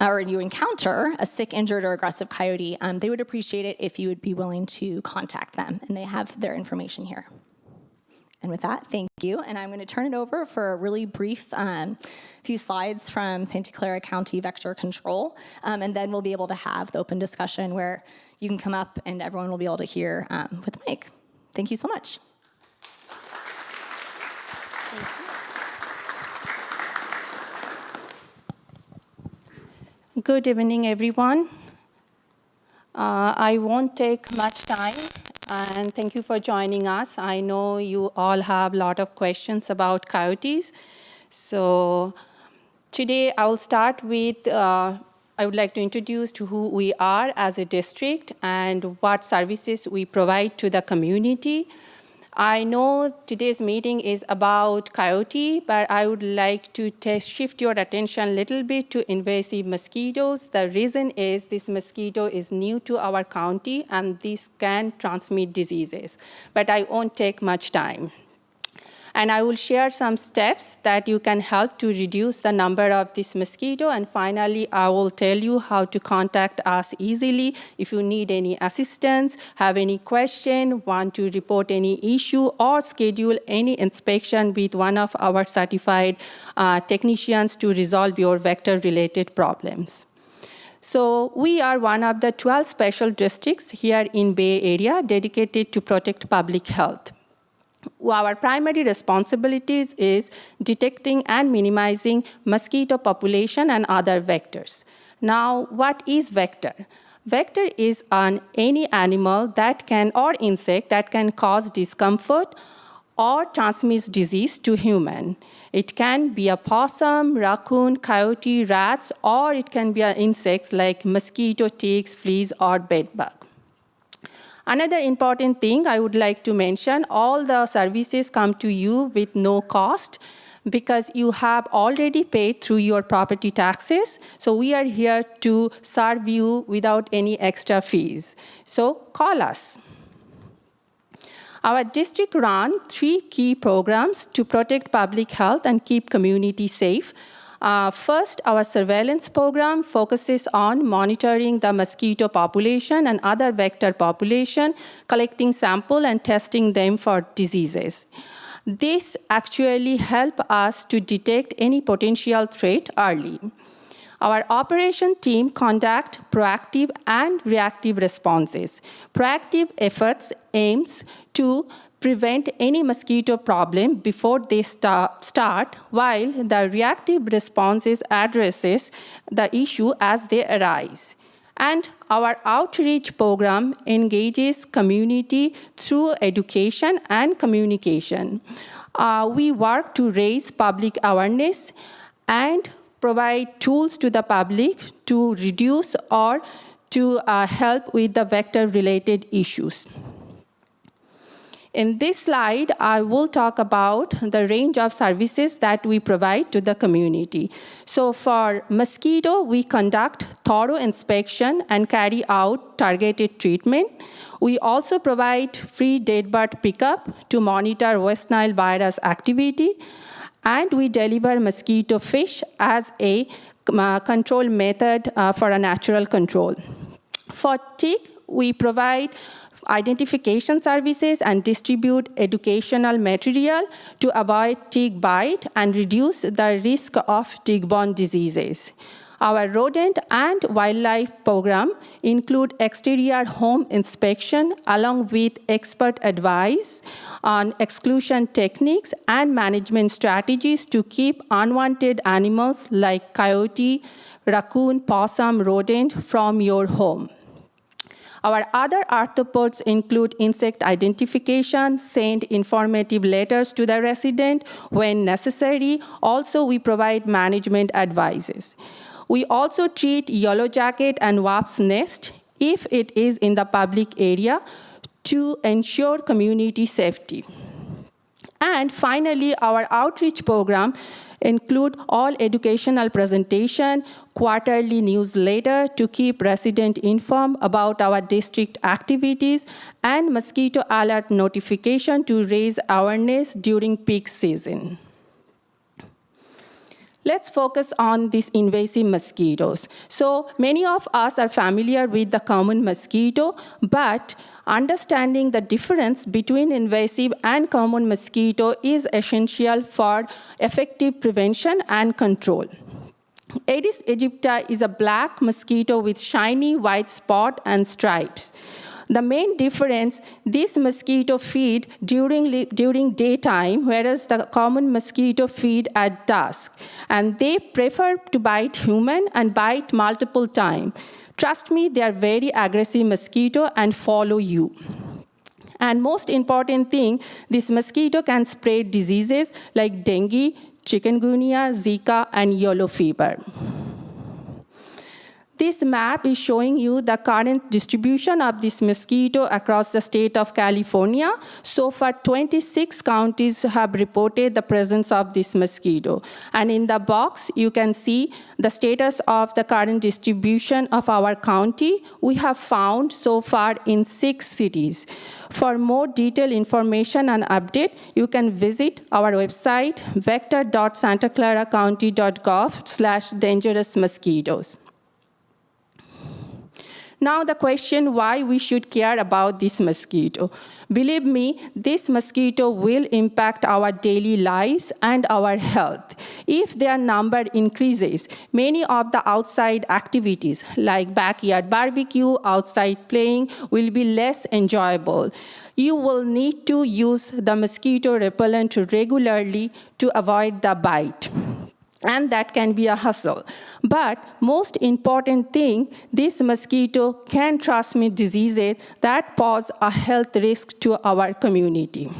or you encounter a sick, injured, or aggressive coyote, they would appreciate it if you would be willing to contact them, and they have their information here. And with that, thank you, and I'm going to turn it over for a really brief few slides from Santa Clara County Vector Control, and then we'll be able to have the open discussion where you can come up and everyone will be able to hear with the mic. Thank you so much. Good evening, everyone. I won't take much time, and thank you for joining us. I know you all have a lot of questions about coyotes. So today I will start with, I would like to introduce to who we are as a district and what services we provide to the community. I know today's meeting is about coyote, but I would like to shift your attention a little bit to invasive mosquitoes. The reason is this mosquito is new to our county, and this can transmit diseases. But I won't take much time. And I will share some steps that you can help to reduce the number of this mosquito. And finally, I will tell you how to contact us easily if you need any assistance, have any question, want to report any issue, or schedule any inspection with one of our certified technicians to resolve your vector-related problems. So we are one of the 12 special districts here in Bay Area dedicated to protect public health. Our primary responsibilities is detecting and minimizing mosquito population and other vectors. Now, what is vector? Vector is any animal that can, or insect that can cause discomfort or transmits disease to human. It can be a possum, raccoon, coyote, rats, or it can be insects like mosquito, ticks, fleas, or bedbug. Another important thing I would like to mention, all the services come to you with no cost because you have already paid through your property taxes. So we are here to serve you without any extra fees. So call us. Our district runs 3 key programs to protect public health and keep community safe. First, our surveillance program focuses on monitoring the mosquito population and other vector population, collecting sample and testing them for diseases. This actually helps us to detect any potential threat early. Our operation team conduct proactive and reactive responses. Proactive efforts aims to prevent any mosquito problem before they start, while the reactive responses addresses the issue as they arise. And our outreach program engages community through education and communication. We work to raise public awareness and provide tools to the public to reduce or to help with the vector-related issues. In this slide, I will talk about the range of services that we provide to the community. So for mosquito, we conduct thorough inspection and carry out targeted treatment. We also provide free deadbird pickup to monitor West Nile virus activity. And we deliver mosquito fish as a control method for a natural control. For tick, we provide identification services and distribute educational material to avoid tick bite and reduce the risk of tick-borne diseases. Our rodent and wildlife program include exterior home inspection along with expert advice on exclusion techniques and management strategies to keep unwanted animals like coyote, raccoon, possum, rodent from your home. Our other arthropods include insect identification, send informative letters to the resident when necessary. Also, we provide management advices. We also treat yellow jacket and wasp nest if it is in the public area to ensure community safety. And finally, our outreach program include all educational presentation, quarterly newsletter to keep residents informed about our district activities, and mosquito alert notification to raise awareness during peak season. Let's focus on these invasive mosquitoes. So many of us are familiar with the common mosquito, but understanding the difference between invasive and common mosquito is essential for effective prevention and control. Aedes aegypti is a black mosquito with shiny white spot and stripes. The main difference, this mosquito feed during daytime, whereas the common mosquito feed at dusk. And they prefer to bite human and bite multiple times. Trust me, they are very aggressive mosquito and follow you. And most important thing, this mosquito can spread diseases like dengue, chikungunya, Zika, and yellow fever. This map is showing you the current distribution of this mosquito across the state of California. So far, 26 counties have reported the presence of this mosquito. And in the box, you can see the status of the current distribution of our county. We have found so far in 6 cities. For more detailed information and update, you can visit our website, vector.santaclaracounty.gov/dangerous mosquitoes. Now the question why we should care about this mosquito. Believe me, this mosquito will impact our daily lives and our health. If their number increases, many of the outside activities like backyard barbecue, outside playing will be less enjoyable. You will need to use the mosquito repellent regularly to avoid the bite. And that can be a hassle. But most important thing, this mosquito can transmit diseases that pose a health risk to our community.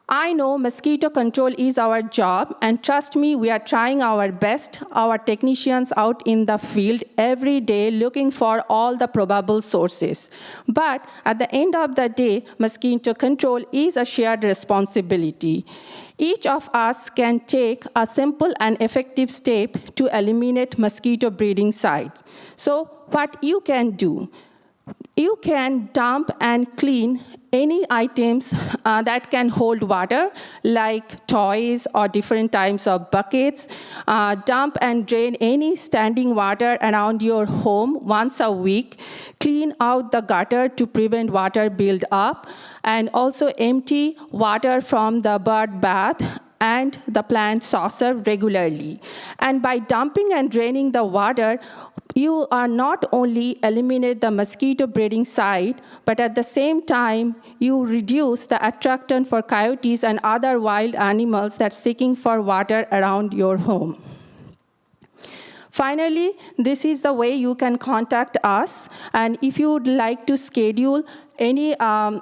I know mosquito control is our job, and trust me, we are trying our best. Our technicians out in the field every day looking for all the probable sources. But at the end of the day, mosquito control is a shared responsibility. Each of us can take a simple and effective step to eliminate mosquito breeding sites. So what you can do? You can dump and clean any items that can hold water, like toys or different types of buckets. Dump and drain any standing water around your home once a week. Clean out the gutter to prevent water build up, and also empty water from the bird bath and the plant saucer regularly. And by dumping and draining the water, you are not only eliminate the mosquito breeding site, but at the same time, you reduce the attractant for coyotes and other wild animals that seeking for water around your home. Finally, this is the way you can contact us. And if you would like to schedule any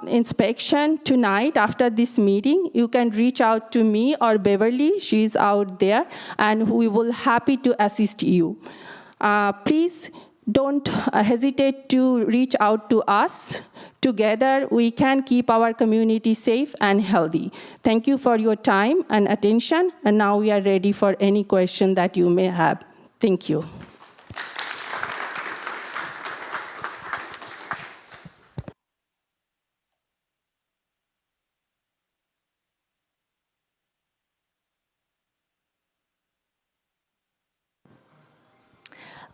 inspection tonight after this meeting, you can reach out to me or Beverly. She's out there, and we will happy to assist you. Please don't hesitate to reach out to us. Together, we can keep our community safe and healthy. Thank you for your time and attention, and now we are ready for any question that you may have. Thank you.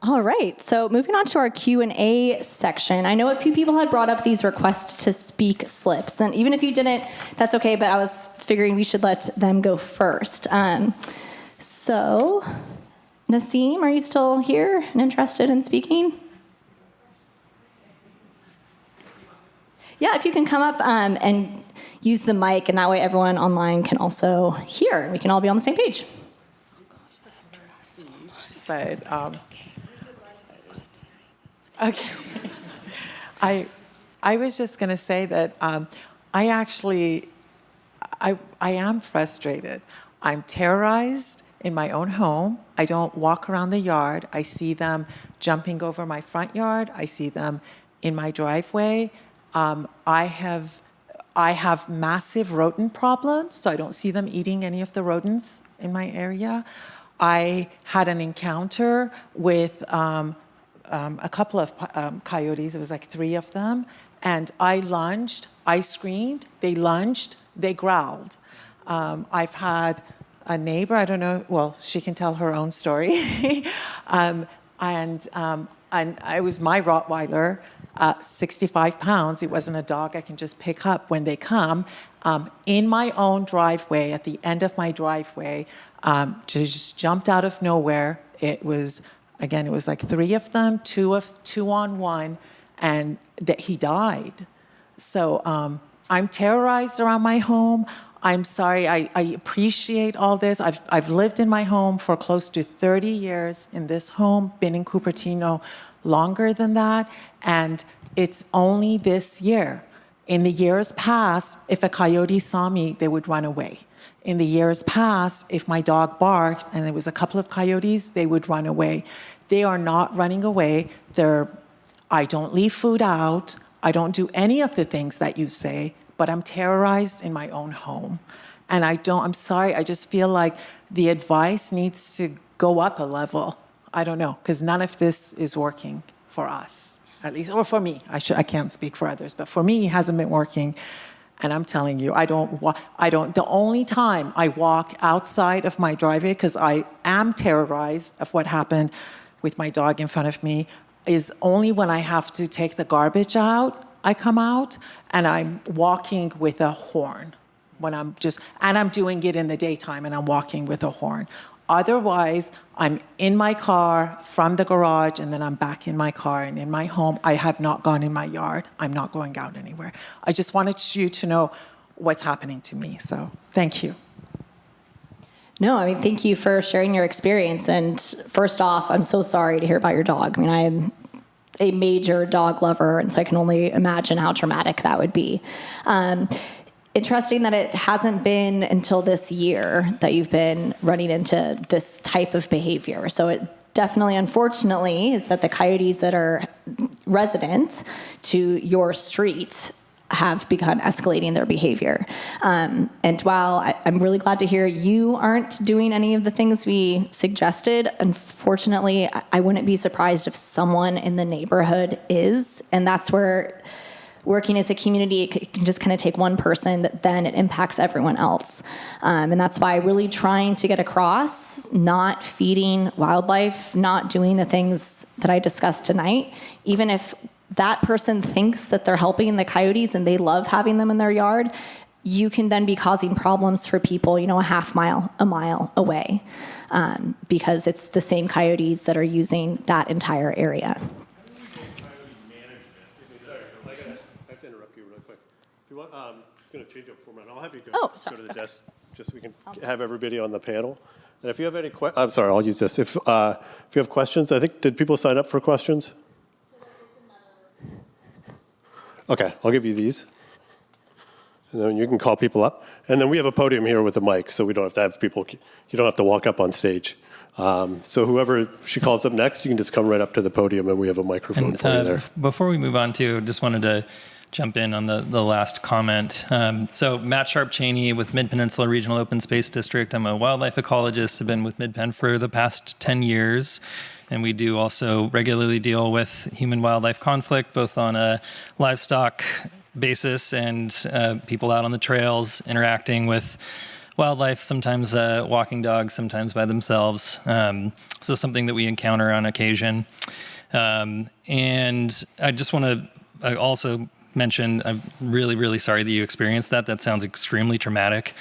All right, so moving on to our Q&A section. I know a few people had brought up these request to speak slips, and even if you didn't, that's okay, but I was figuring we should let them go first. So, Naseem, are you still here and interested in speaking? Yeah, if you can come up and use the mic, and that way everyone online can also hear, and we can all be on the same page. But okay, I was just going to say that I am frustrated. I'm terrorized in my own home. I don't walk around the yard. I see them jumping over my front yard. I see them in my driveway. I have massive rodent problems, so I don't see them eating any of the rodents in my area. I had an encounter with a couple of coyotes. It was like 3 of them. And I lunged, I screamed, they lunged, they growled. I've had a neighbor, I don't know, well, she can tell her own story. And it was my Rottweiler, 65 pounds. It wasn't a dog I can just pick up when they come. In my own driveway, at the end of my driveway, just jumped out of nowhere. It was like 3 of them, 2 on 1, and that he died. So I'm terrorized around my home. I'm sorry, I appreciate all this. I've lived in my home for close to 30 years in this home, been in Cupertino longer than that, and it's only this year. In the years past, if a coyote saw me, they would run away. In the years past, if my dog barked and there was a couple of coyotes, they would run away. They are not running away. I don't leave food out. I don't do any of the things that you say, but I'm terrorized in my own home. And I'm sorry, I just feel like the advice needs to go up a level. I don't know, because none of this is working for us, at least, or for me. I can't speak for others, but for me, it hasn't been working. And I'm telling you, the only time I walk outside of my driveway, because I am terrorized of what happened with my dog in front of me, is only when I have to take the garbage out. I come out and I'm walking with a horn and I'm doing it in the daytime and I'm walking with a horn. Otherwise, I'm in my car from the garage and then I'm back in my car and in my home. I have not gone in my yard. I'm not going out anywhere. I just wanted you to know what's happening to me. So thank you. No, I mean, thank you for sharing your experience. And first off, I'm so sorry to hear about your dog. I mean, I am a major dog lover, and so I can only imagine how traumatic that would be. interesting that it hasn't been until this year that you've been running into this type of behavior. So it definitely, unfortunately, is that the coyotes that are resident to your street have begun escalating their behavior. And while I'm really glad to hear you aren't doing any of the things we suggested, unfortunately, I wouldn't be surprised if someone in the neighborhood is. And that's where working as a community, it can just kind of take one person, that then it impacts everyone else. And that's why really trying to get across, not feeding wildlife, not doing the things that I discussed tonight, even if that person thinks that they're helping the coyotes and they love having them in their yard, you can then be causing problems for people, a half mile, a mile away, because it's the same coyotes that are using that entire area. I have to interrupt you really quick. If you want, it's going to change up format. I'll have you go, Oh, sorry. go to the Okay. desk just so we can have everybody on the panel. And if you have any questions, I'm sorry, I'll use this. If you have questions, I think, did people sign up for questions? Okay, I'll give you these. And then you can call people up. And then we have a podium here with a mic, so we don't have to have people, you don't have to walk up on stage. So whoever she calls up next, you can just come right up to the podium and we have a microphone for you there. Before we move on to, just wanted to jump in on the last comment. So Matt Sharp-Cheney with Mid-Peninsula Regional Open Space District. I'm a wildlife ecologist. I've been with MidPen for the past 10 years. And we do also regularly deal with human-wildlife conflict, both on a livestock basis and people out on the trails interacting with wildlife, sometimes walking dogs, sometimes by themselves. So something that we encounter on occasion. And I just want to also mention, I'm really, really sorry that you experienced that. That sounds extremely traumatic.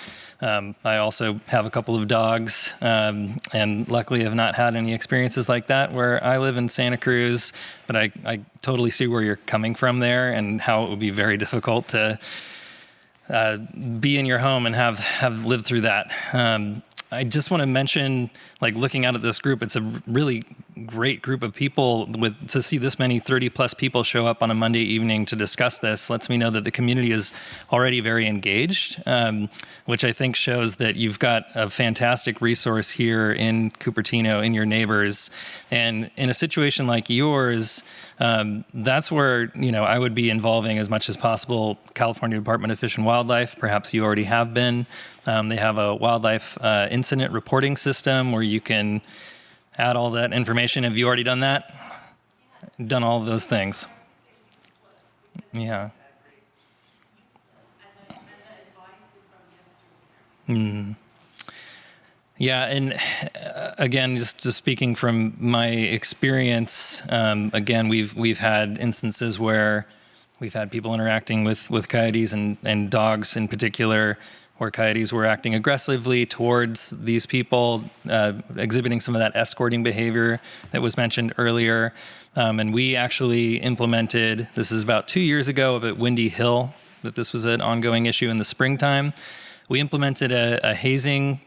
I also have a couple of dogs, and luckily have not had any experiences like that where I live in Santa Cruz, but I totally see where you're coming from there and how it would be very difficult to be in your home and have lived through that. I just want to mention, looking out at this group, it's a really great group of people. To see this many 30-plus people show up on a Monday evening to discuss this lets me know that the community is already very engaged, which I think shows that you've got a fantastic resource here in Cupertino, in your neighbors. And in a situation like yours, that's where, I would be involving as much as possible California Department of Fish and Wildlife. Perhaps you already have been. They have a wildlife incident reporting system where you can add all that information. Have you already done that? Done all of those things? Yeah. Yeah, and again, just speaking from my experience, again, we've had instances where we've had people interacting with coyotes and dogs in particular, where coyotes were acting aggressively towards these people, exhibiting some of that escorting behavior that was mentioned earlier. And we actually implemented, this is about 2 years ago up at Windy Hill, that this was an ongoing issue in the springtime. We implemented a hazing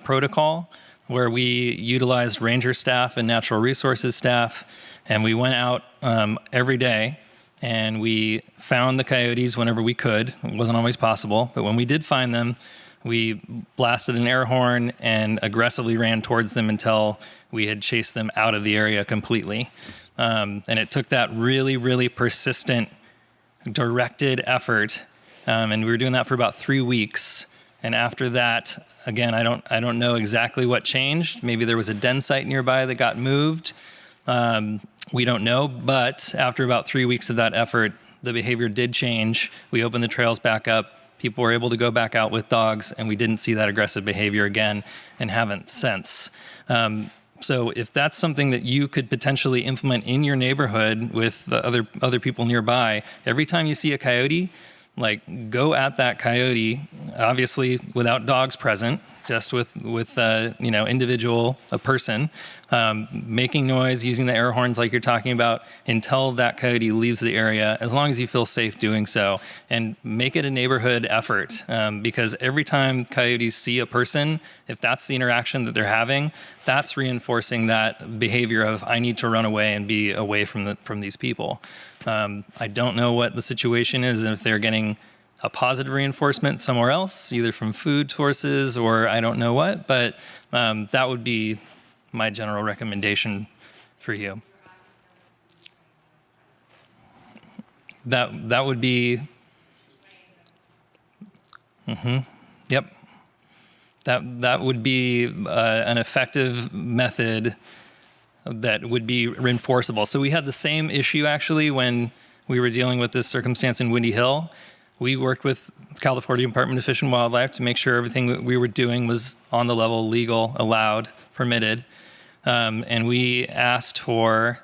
protocol where we utilized ranger staff and natural resources staff, and we went out every day and we found the coyotes whenever we could. It wasn't always possible, but when we did find them, we blasted an air horn and aggressively ran towards them until we had chased them out of the area completely. And it took that really, really persistent, directed effort, and we were doing that for about 3 weeks. And after that, again, I don't know exactly what changed. Maybe there was a den site nearby that got moved. We don't know, but after about 3 weeks of that effort, the behavior did change. We opened the trails back up. People were able to go back out with dogs, and we didn't see that aggressive behavior again and haven't since. So if that's something that you could potentially implement in your neighborhood with the other people nearby, every time you see a coyote, go at that coyote, obviously without dogs present, just with a person, making noise, using the air horns like you're talking about, until that coyote leaves the area, as long as you feel safe doing so. And make it a neighborhood effort, because every time coyotes see a person, if that's the interaction that they're having, that's reinforcing that behavior of, I need to run away and be away from these people. I don't know what the situation is, and if they're getting a positive reinforcement somewhere else, either from food sources or I don't know what, but that would be my general recommendation for you. That would be, yep. That would be an effective method that would be reinforceable. So we had the same issue actually when we were dealing with this circumstance in Windy Hill. We worked with California Department of Fish and Wildlife to make sure everything that we were doing was on the level, legal, allowed, permitted. And we asked for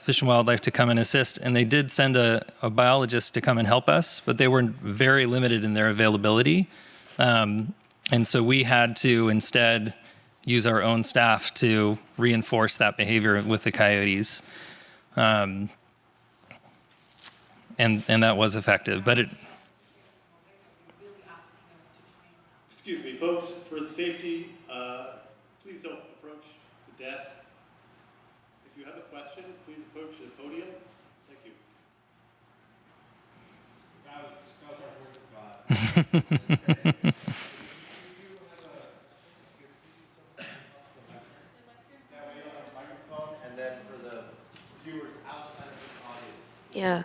Fish and Wildlife to come and assist, and they did send a biologist to come and help us, but they were very limited in their availability. And so we had to instead use our own staff to reinforce that behavior with the coyotes. And that was effective, but it... Excuse me, folks, for the safety, please don't approach the desk. If you have a question, please approach the podium. Thank you. Yeah,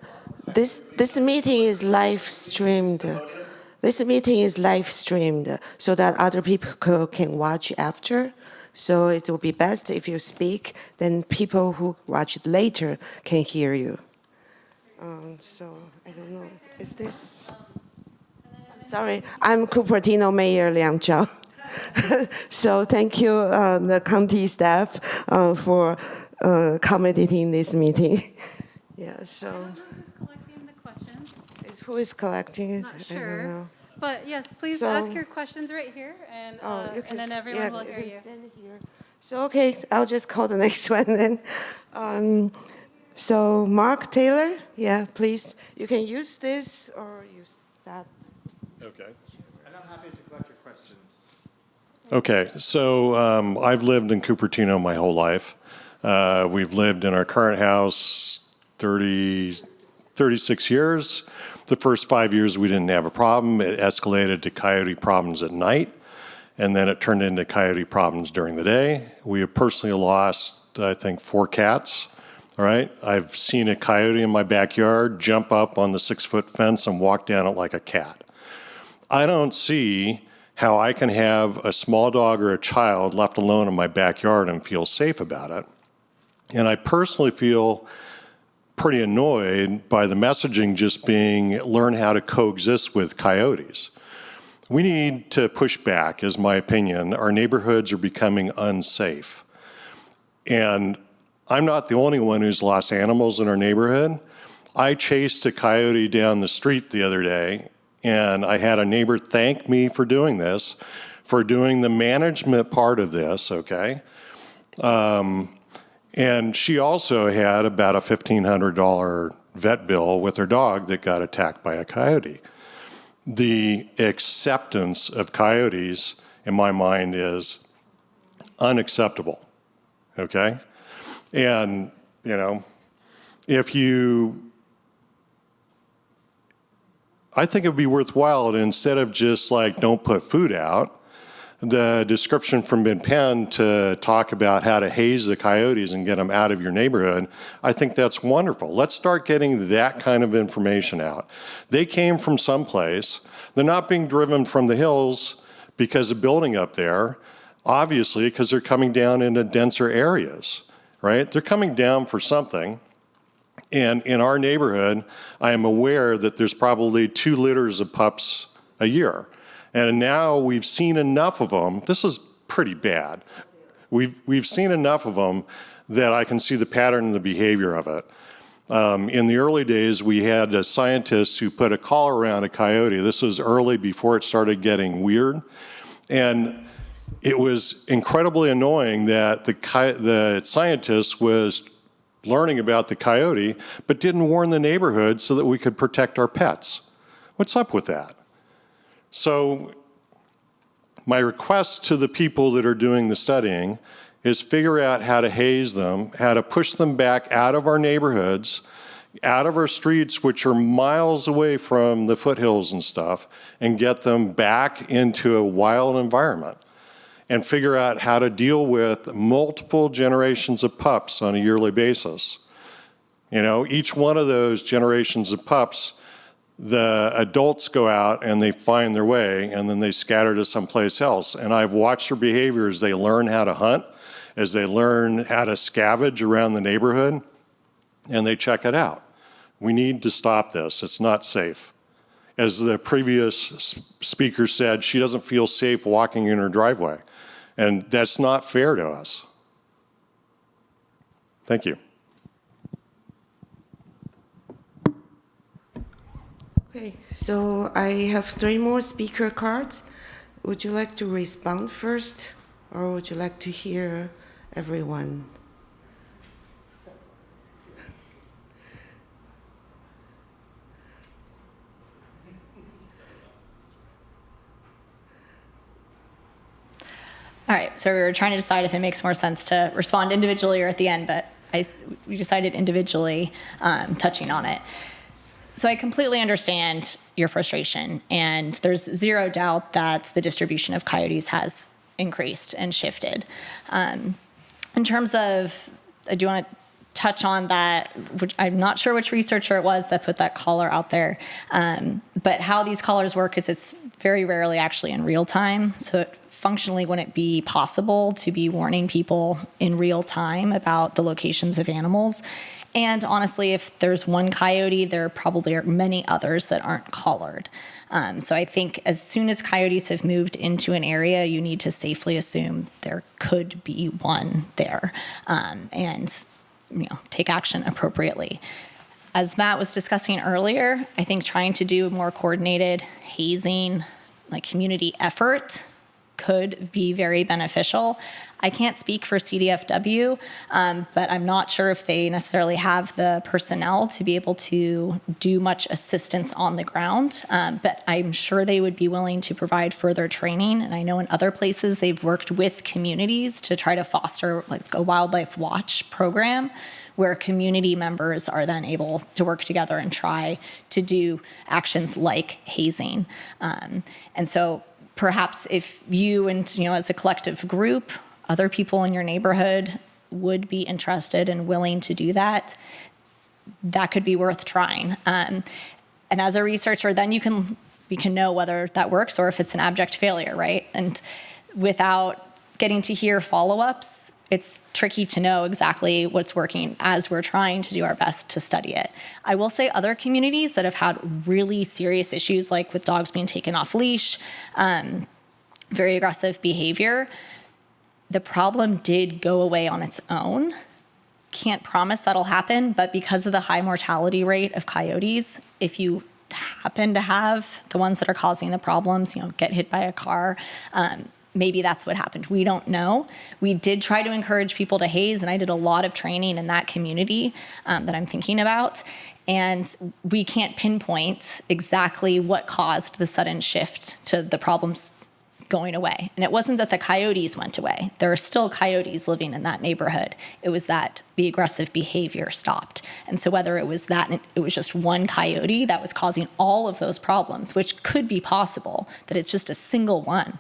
this meeting is live streamed. This meeting is live streamed so that other people can watch after. So it will be best if you speak, then people who watch it later can hear you. So I don't know. Is this? Sorry, I'm Cupertino Mayor Liang Zhao. So thank you, the county staff, for accommodating this meeting. Yeah, so. Who's collecting the questions? Who is collecting it? Not I sure. don't know. But yes, please So- ask your questions right here, and then everyone will hear you. Stand here. So, okay, I'll just call the next one then. So, Mark Taylor, yeah, please. You can use this or use that. Okay. And I'm happy to collect your questions. Okay, so I've lived in Cupertino my whole life. We've lived in our current house 36 years. The first 5 years we didn't have a problem. It escalated to coyote problems at night, and then it turned into coyote problems during the day. We have personally lost, I think, 4 cats. All right, I've seen a coyote in my backyard jump up on the 6-foot fence and walk down it like a cat. I don't see how I can have a small dog or a child left alone in my backyard and feel safe about it. And I personally feel pretty annoyed by the messaging just being learn how to coexist with coyotes. We need to push back, is my opinion. Our neighborhoods are becoming unsafe. And I'm not the only one who's lost animals in our neighborhood. I chased a coyote down the street the other day, and I had a neighbor thank me for doing this, for doing the management part of this, okay? And she also had about a $1,500 vet bill with her dog that got attacked by a coyote. The acceptance of coyotes, in my mind, is unacceptable, okay? And, you know, I think it would be worthwhile to, instead of just like, don't put food out, the description from Ben Penn to talk about how to haze the coyotes and get them out of your neighborhood, I think that's wonderful. Let's start getting that kind of information out. They came from someplace. They're not being driven from the hills because of building up there, obviously, because they're coming down into denser areas, right? They're coming down for something. And in our neighborhood, I am aware that there's probably 2 litters of pups a year. And now we've seen enough of them. This is pretty bad. We've seen enough of them that I can see the pattern and the behavior of it. In the early days, we had a scientist who put a collar around a coyote. This was early before it started getting weird. And it was incredibly annoying that the scientist was learning about the coyote, but didn't warn the neighborhood so that we could protect our pets. What's up with that? So my request to the people that are doing the studying is figure out how to haze them, how to push them back out of our neighborhoods out of our streets, which are miles away from the foothills and stuff, and get them back into a wild environment and figure out how to deal with multiple generations of pups on a yearly basis. You know, each one of those generations of pups, the adults go out and they find their way and then they scatter to someplace else. And I've watched their behavior as they learn how to hunt, as they learn how to scavenge around the neighborhood, and they check it out. We need to stop this. It's not safe. As the previous speaker said, she doesn't feel safe walking in her driveway. And that's not fair to us. Thank you. Okay, so I have 3 more speaker cards. Would you like to respond first, or would you like to hear everyone? All right, so we were trying to decide if it makes more sense to respond individually or at the end, but we decided individually, touching on it. So I completely understand your frustration, and there's zero doubt that the distribution of coyotes has increased and shifted. In terms of, I do want to touch on that, which I'm not sure which researcher it was that put that collar out there, but how these collars work is it's very rarely actually in real time, so it functionally wouldn't be possible to be warning people in real time about the locations of animals. And honestly, if there's one coyote, there probably are many others that aren't collared. So I think as soon as coyotes have moved into an area, you need to safely assume there could be one there, and take action appropriately. As Matt was discussing earlier, I think trying to do a more coordinated hazing, like community effort, could be very beneficial. I can't speak for CDFW, but I'm not sure if they necessarily have the personnel to be able to do much assistance on the ground, but I'm sure they would be willing to provide further training. And I know in other places they've worked with communities to try to foster like a wildlife watch program where community members are then able to work together and try to do actions like hazing. And so perhaps if you and, as a collective group, other people in your neighborhood would be interested and willing to do that, that could be worth trying. And as a researcher, then we can know whether that works or if it's an abject failure, right? And without getting to hear follow-ups, it's tricky to know exactly what's working as we're trying to do our best to study it. I will say other communities that have had really serious issues, like with dogs being taken off leash, very aggressive behavior, the problem did go away on its own. Can't promise that'll happen, but because of the high mortality rate of coyotes, if you happen to have the ones that are causing the problems, get hit by a car, maybe that's what happened. We don't know. We did try to encourage people to haze, and I did a lot of training in that community that I'm thinking about. And we can't pinpoint exactly what caused the sudden shift to the problems going away. And it wasn't that the coyotes went away. There are still coyotes living in that neighborhood. It was that the aggressive behavior stopped. And so whether it was just one coyote that was causing all of those problems, which could be possible, that it's just a single one,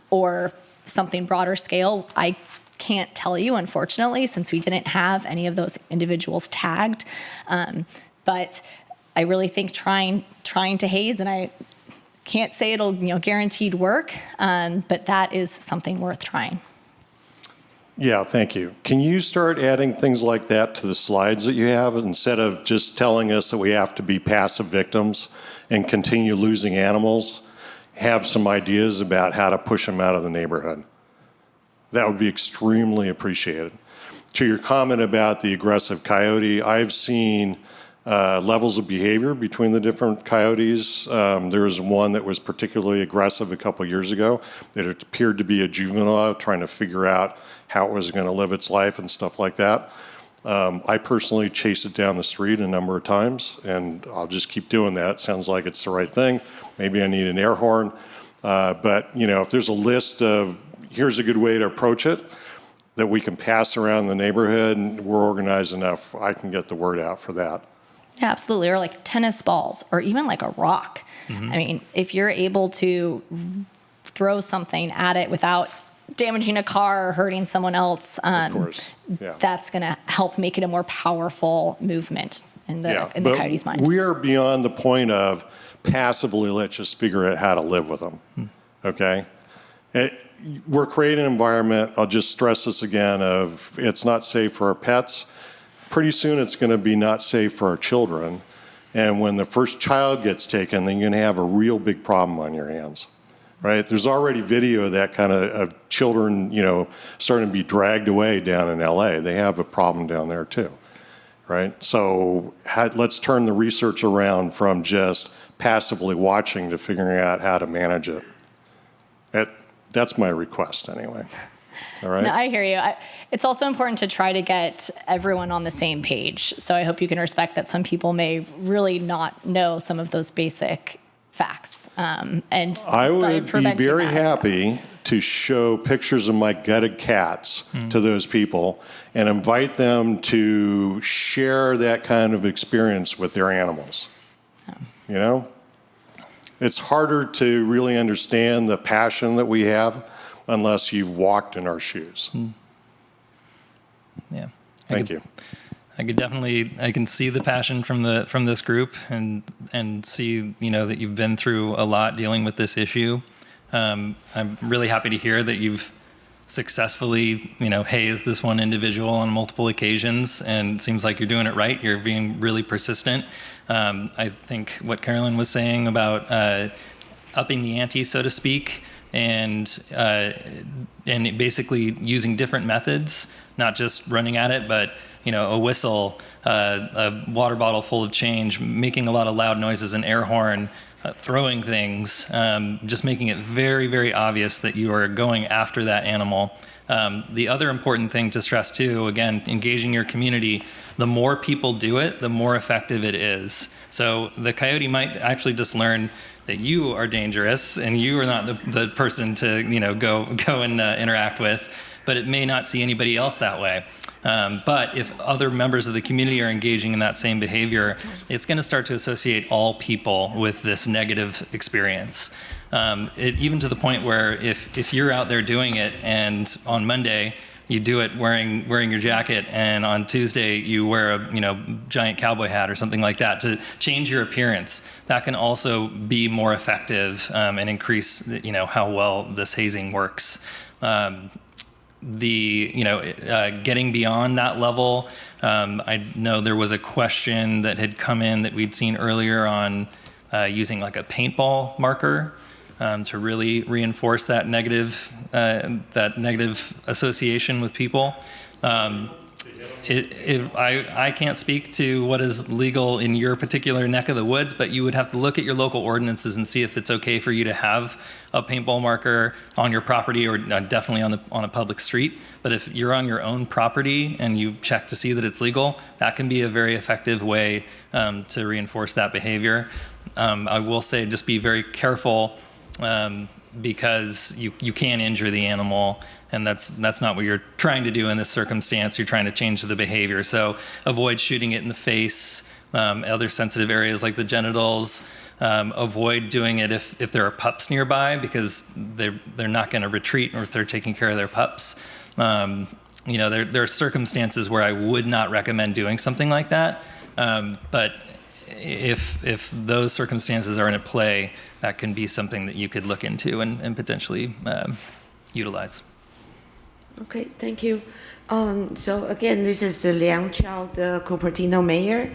or something broader scale, I can't tell you, unfortunately, since we didn't have any of those individuals tagged. But I really think trying to haze, and I can't say it'll guaranteed work, but that is something worth trying. Yeah, thank you. Can you start adding things like that to the slides that you have instead of just telling us that we have to be passive victims and continue losing animals? Have some ideas about how to push them out of the neighborhood. That would be extremely appreciated. To your comment about the aggressive coyote, I've seen levels of behavior between the different coyotes. There was one that was particularly aggressive a couple years ago. It appeared to be a juvenile trying to figure out how it was going to live its life and stuff like that. I personally chased it down the street a number of times, and I'll just keep doing that. It sounds like it's the right thing. Maybe I need an air horn. But if there's a list of here's a good way to approach it that we can pass around the neighborhood and we're organized enough, I can get the word out for that. Yeah, absolutely. Or like tennis balls or even like a rock. I mean, if you're able to throw something at it without damaging a car or hurting someone else, Of course. Yeah. that's going to help make it a more powerful movement in the but coyote's mind. we are beyond the point of passively let's just figure out how to live with them. Okay? We're creating an environment, I'll just stress this again, of it's not safe for our pets. Pretty soon it's going to be not safe for our children. And when the first child gets taken, then you're going to have a real big problem on your hands. Right? There's already video of that kind of children, starting to be dragged away down in LA. They have a problem down there too. Right? So let's turn the research around from just passively watching to figuring out how to manage it. That's my request anyway. All right? No, I hear you. It's also important to try to get everyone on the same page. So I hope you can respect that some people may really not know some of those basic facts. And I would be very happy to show pictures of my gutted cats to those people and invite them to share that kind of experience with their animals. It's harder to really understand the passion that we have unless you've walked in our shoes. Yeah. Thank you. I can see the passion from this group and see, that you've been through a lot dealing with this issue. I'm really happy to hear that you've successfully, hazed this one individual on multiple occasions, and it seems like you're doing it right. You're being really persistent. I think what Carolyn was saying about upping the ante, so to speak, and basically using different methods, not just running at it, but a whistle, a water bottle full of change, making a lot of loud noises, an air horn, throwing things, just making it very, very obvious that you are going after that animal. The other important thing to stress too, again, engaging your community, the more people do it, the more effective it is. So the coyote might actually just learn that you are dangerous and you are not the person to go and interact with, but it may not see anybody else that way. But if other members of the community are engaging in that same behavior, it's going to start to associate all people with this negative experience. Even to the point where if you're out there doing it and on Monday you do it wearing your jacket, and on Tuesday you wear a giant cowboy hat or something like that to change your appearance, that can also be more effective and increase how well this hazing works. Getting beyond that level, I know there was a question that had come in that we'd seen earlier on using like a paintball marker to really reinforce that negative association with people. I can't speak to what is legal in your particular neck of the woods, but you would have to look at your local ordinances and see if it's okay for you to have a paintball marker on your property, or definitely on a public street. But if you're on your own property and you check to see that it's legal, that can be a very effective way to reinforce that behavior. I will say just be very careful because you can injure the animal, and that's not what you're trying to do in this circumstance. You're trying to change the behavior. So avoid shooting it in the face, other sensitive areas like the genitals. Avoid doing it if there are pups nearby, because they're not going to retreat or if they're taking care of their pups. There are circumstances where I would not recommend doing something like that. But if those circumstances are in play, that can be something that you could look into and potentially utilize. Okay, thank you. So again, this is Liang Chao, the Cupertino mayor,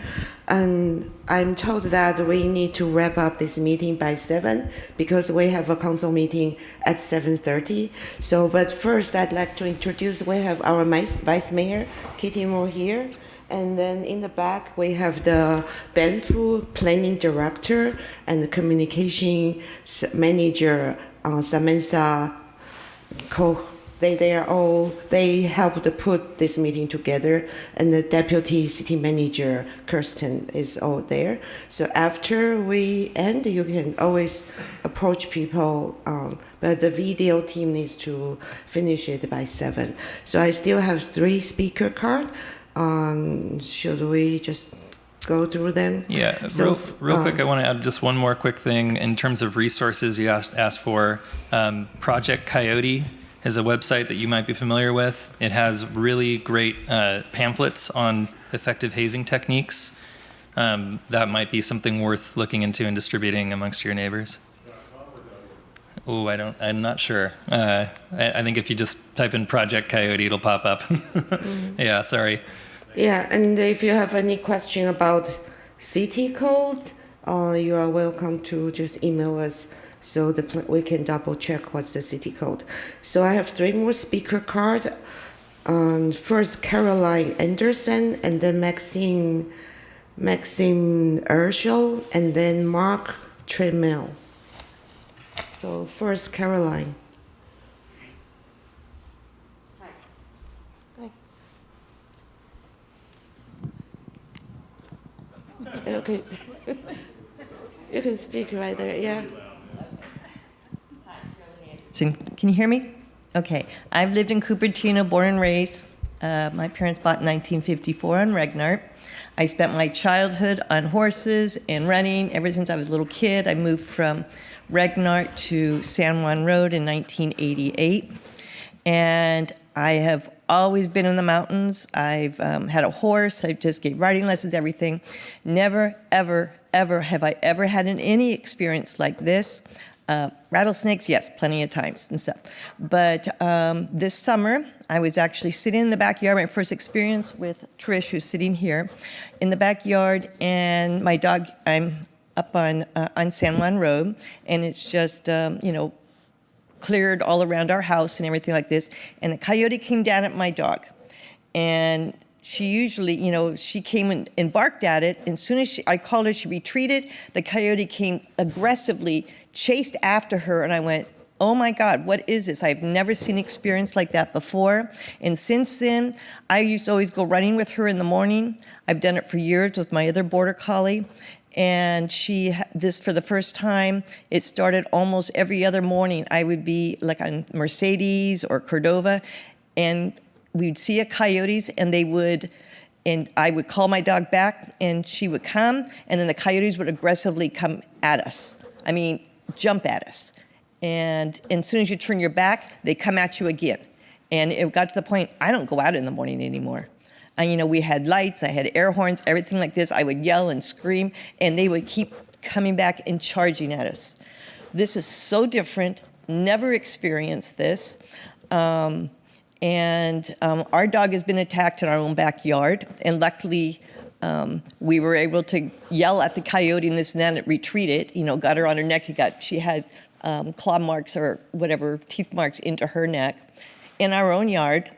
and I'm told that we need to wrap up this meeting by 7 because we have a council meeting at 7:30. So, but first I'd like to introduce, we have our vice mayor, Kitty Moore here, and then in the back we have the Banfu planning director and the communication manager, Samantha Koch. They helped put this meeting together, and the deputy city manager, Kirsten, is all there. So after we end, you can always approach people, but the video team needs to finish it by 7. So I still have 3 speaker cards. Should we just go through them. Yeah, So, real quick, I want to add just one more quick thing in terms of resources you asked for. Project Coyote is a website that you might be familiar with. It has really great pamphlets on effective hazing techniques. That might be something worth looking into and distributing amongst your neighbors. Oh, I'm not sure. I think if you just type in Project Coyote, it'll pop up. Yeah, sorry. Yeah, and if you have any question about city code, you are welcome to just email us so we can double check what's the city code. So I have 3 more speaker cards. First, Caroline Anderson, and then Maxine Urschel, and then Mark Tremel. So first, Caroline. Hi. Okay. You can speak right there, yeah. Can you hear me? Okay. I've lived in Cupertino, born and raised. My parents bought in 1954 on Regnart. I spent my childhood on horses and running ever since I was a little kid. I moved from Regnart to San Juan Road in 1988. And I have always been in the mountains. I've had a horse. I just gave riding lessons, everything. Never, ever, ever have I ever had any experience like this. Rattlesnakes, yes, plenty of times and stuff. But this summer, I was actually sitting in the backyard, my first experience with Trish, who's sitting here, in the backyard, and my dog, I'm up on San Juan Road, and it's just, cleared all around our house and everything like this, and a coyote came down at my dog. And she usually, she came and barked at it. And as soon as I called her, she retreated. The coyote came aggressively, chased after her, and I went, oh my God, what is this? I've never seen an experience like that before. And since then, I used to always go running with her in the morning. I've done it for years with my other border collie. And this for the first time, it started almost every other morning. I would be like on Mercedes or Cordova, and we'd see a coyotes, and I would call my dog back, and she would come, and then the coyotes would aggressively come at us. I mean, jump at us. And as soon as you turn your back, they come at you again. And it got to the point, I don't go out in the morning anymore. And, we had lights, I had air horns, everything like this. I would yell and scream, and they would keep coming back and charging at us. This is so different, never experienced this. Our dog has been attacked in our own backyard, and luckily we were able to yell at the coyote and this and that, and it retreated, got her on her neck. She had claw marks or whatever, teeth marks into her neck in our own yard.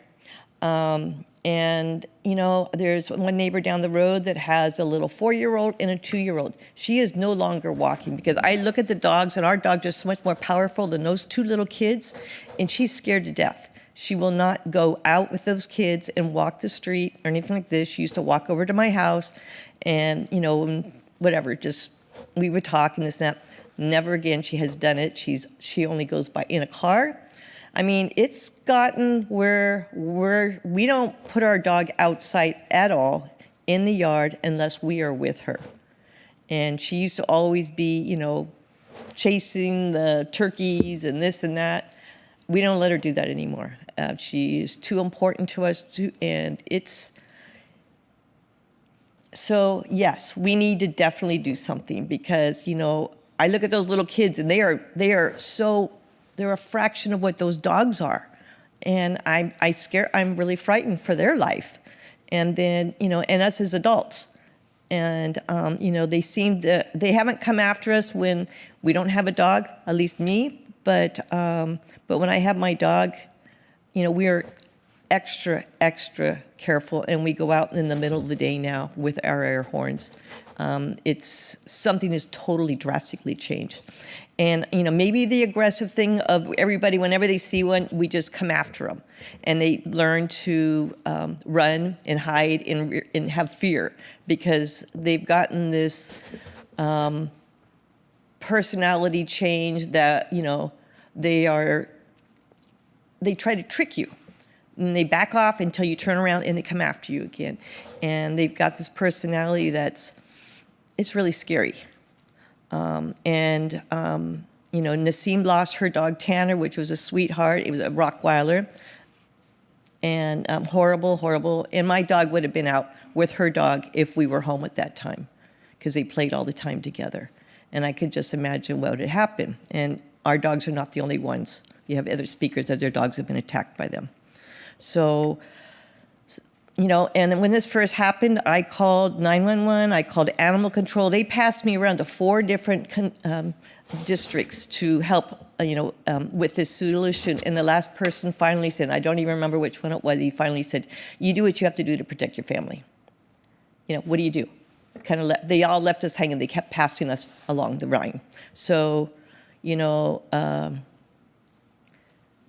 There's one neighbor down the road that has a little 4-year-old and a 2-year-old. She is no longer walking because I look at the dogs, and our dogs are so much more powerful than those 2 little kids, and she's scared to death. She will not go out with those kids and walk the street or anything like this. She used to walk over to my house and, whatever, just we would talk and this and that. Never again. She has done it. She only goes by in a car. I mean, it's gotten where we don't put our dog outside at all in the yard unless we are with her. And she used to always be, chasing the turkeys and this and that. We don't let her do that anymore. She is too important to us, and it's... So, yes, we need to definitely do something because, I look at those little kids, and they're a fraction of what those dogs are. And I'm really frightened for their life. And then, and us as adults. And, they haven't come after us when we don't have a dog, at least me. But when I have my dog, we're extra, extra careful, and we go out in the middle of the day now with our air horns. Something has totally drastically changed. And, maybe the aggressive thing of everybody, whenever they see one, we just come after them. And they learn to run and hide and have fear because they've gotten this personality change that, they try to trick you. and they back off until you turn around and they come after you again. And they've got this personality it's really scary. You know, Nassim lost her dog Tanner, which was a sweetheart. It was a Rottweiler. And horrible, horrible. And my dog would have been out with her dog if we were home at that time, because they played all the time together. And I could just imagine what would happen. And our dogs are not the only ones. You have other speakers that their dogs have been attacked by them. So, you know, and when this first happened, I called 911, I called animal control. They passed me around to 4 different districts to help, with this solution. And the last person finally said, I don't even remember which one it was, he finally said, you do what you have to do to protect your family. You know, what do you do? They all left us hanging. They kept passing us along the line. So, you know,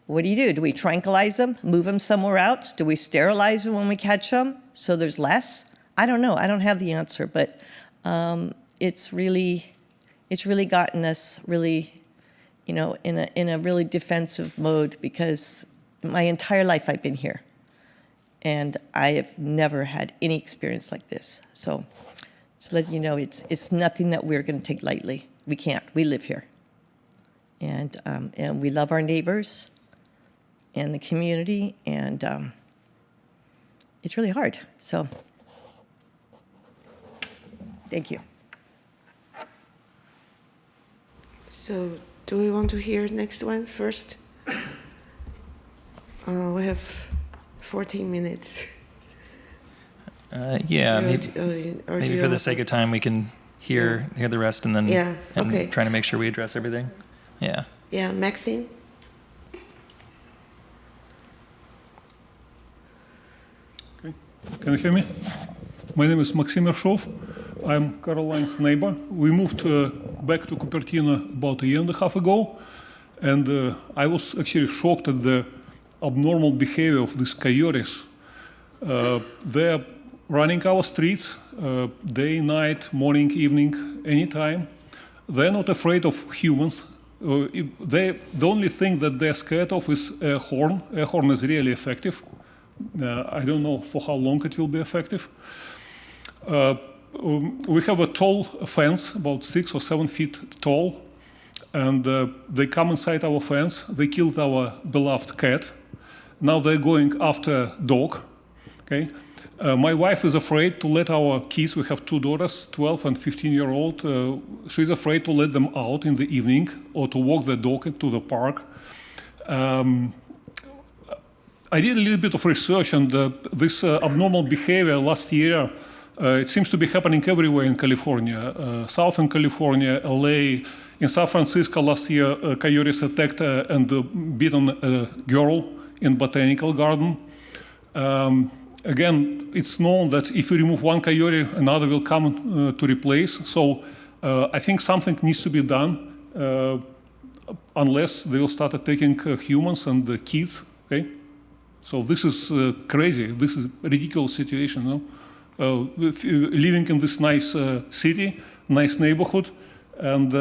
what do? Do we tranquilize them, move them somewhere else? Do we sterilize them when we catch them so there's less? I don't know. I don't have the answer, but it's really gotten us really, you know, in a really defensive mode, because my entire life I've been here, and I have never had any experience like this. So, just let you know, it's nothing that we're going to take lightly. We can't. We live here, and we love our neighbors and the community, and it's really hard. So, thank you. So, do we want to hear next one first? We have 14 minutes. Yeah, maybe for the sake of time, we can hear the rest, and then try to make sure we address everything. Yeah. Yeah, Maxine. Okay. Can you hear me? My name is Maxim Ershov. I'm Caroline's neighbor. We moved back to Cupertino about 1.5 years ago, and I was actually shocked at the abnormal behavior of these coyotes. They're running our streets day, night, morning, evening, anytime. They're not afraid of humans. The only thing that they're scared of is a horn. A horn is really effective. I don't know for how long it will be effective. We have a tall fence, about 6 or 7 feet tall, and they come inside our fence. They killed our beloved cat. Now they're going after dog. Okay. My wife is afraid to let our kids, we have 2 daughters, 12 and 15-year-old, she's afraid to let them out in the evening or to walk the dog into the park. I did a little bit of research, and this abnormal behavior last year, it seems to be happening everywhere in California, Southern California, LA. In San Francisco last year, coyotes attacked and beaten a girl in botanical garden. Again, it's known that if you remove one coyote, another will come to replace. So I think something needs to be done, unless they will start attacking humans and the kids. Okay, so this is crazy. This is a ridiculous situation. No? Living in this nice city, nice neighborhood, and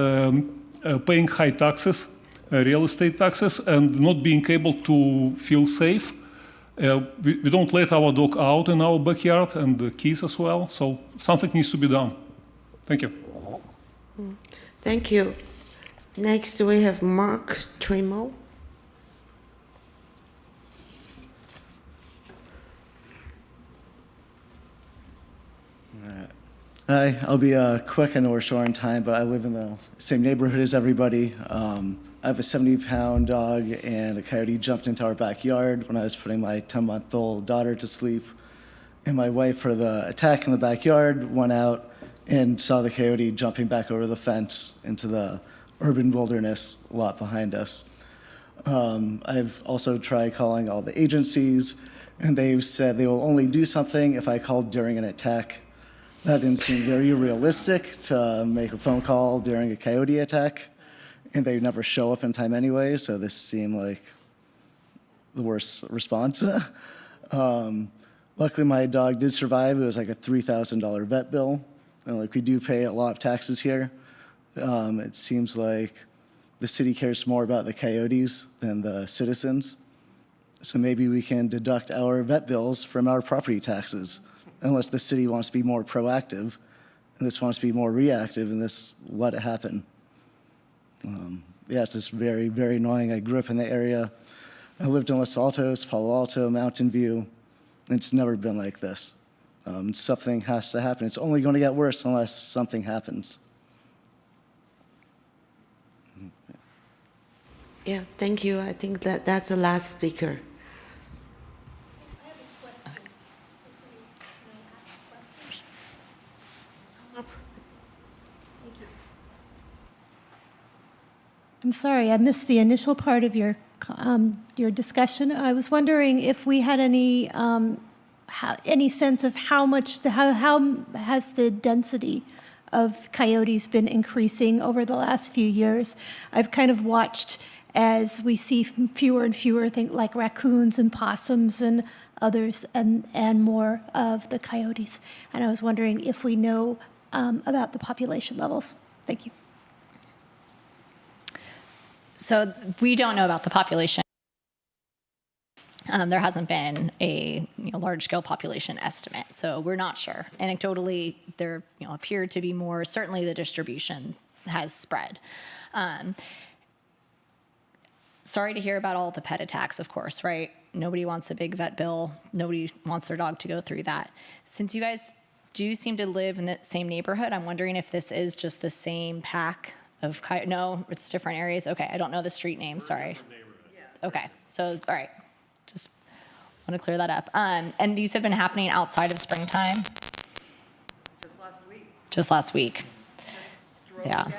paying high taxes, real estate taxes, and not being able to feel safe. We don't let our dog out in our backyard, and the kids as well. So something needs to be done. Thank you. Thank you. Next, we have Mark Tremo. Hi, I'll be quick. I know we're short on time, but I live in the same neighborhood as everybody. I have a 70-pound dog, and a coyote jumped into our backyard when I was putting my 10-month-old daughter to sleep. And my wife, for the attack in the backyard, went out and saw the coyote jumping back over the fence into the urban wilderness lot behind us. I've also tried calling all the agencies, and they've said they will only do something if I called during an attack. That didn't seem very realistic to make a phone call during a coyote attack, and they never show up in time anyway, so this seemed like the worst response. Luckily, my dog did survive. It was like a $3,000 vet bill, and like we do pay a lot of taxes here. It seems like the city cares more about the coyotes than the citizens. So maybe we can deduct our vet bills from our property taxes, unless the city wants to be more proactive, and this wants to be more reactive, and this let it happen. Yeah, it's just very, very annoying. I grew up in the area. I lived in Los Altos, Palo Alto, Mountain View. It's never been like this. Something has to happen. It's only going to get worse unless something happens. Yeah, thank you. I think that's the last speaker. I'm sorry, I missed the initial part of your discussion. I was wondering if we had any sense of how has the density of coyotes been increasing over the last few years. I've kind of watched as we see fewer and fewer things like raccoons and possums and others and more of the coyotes. And I was wondering if we know about the population levels. Thank you. So we don't know about the population. There hasn't been a large-scale population estimate, so we're not sure. Anecdotally, there appeared to be more. Certainly, the distribution has spread. Sorry to hear about all the pet attacks, of course, right? Nobody wants a big vet bill. Nobody wants their dog to go through that. Since you guys do seem to live in the same neighborhood, I'm wondering if this is just the same pack of coyotes. No, it's different areas. Okay, I don't know the street name. Sorry. Okay, so all right, just want to clear that up. And these have been happening outside of springtime. Just last week. Just last week. Just drove Yeah. down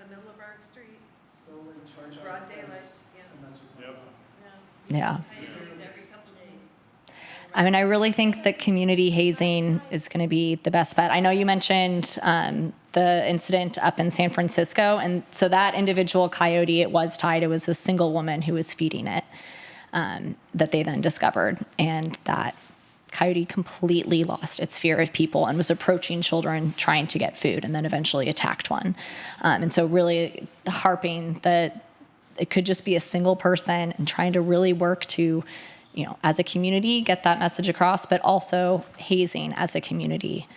the middle of our street. Broad daylight. Yeah. I mean, I really think that community hazing is going to be the best bet. I know you mentioned the incident up in San Francisco, and so that individual coyote, it was tied. It was a single woman who was feeding it that they then discovered, and that coyote completely lost its fear of people and was approaching children trying to get food, and then eventually attacked one. And so really harping that it could just be a single person and trying to really work to, as a community, get that message across, but also hazing as a community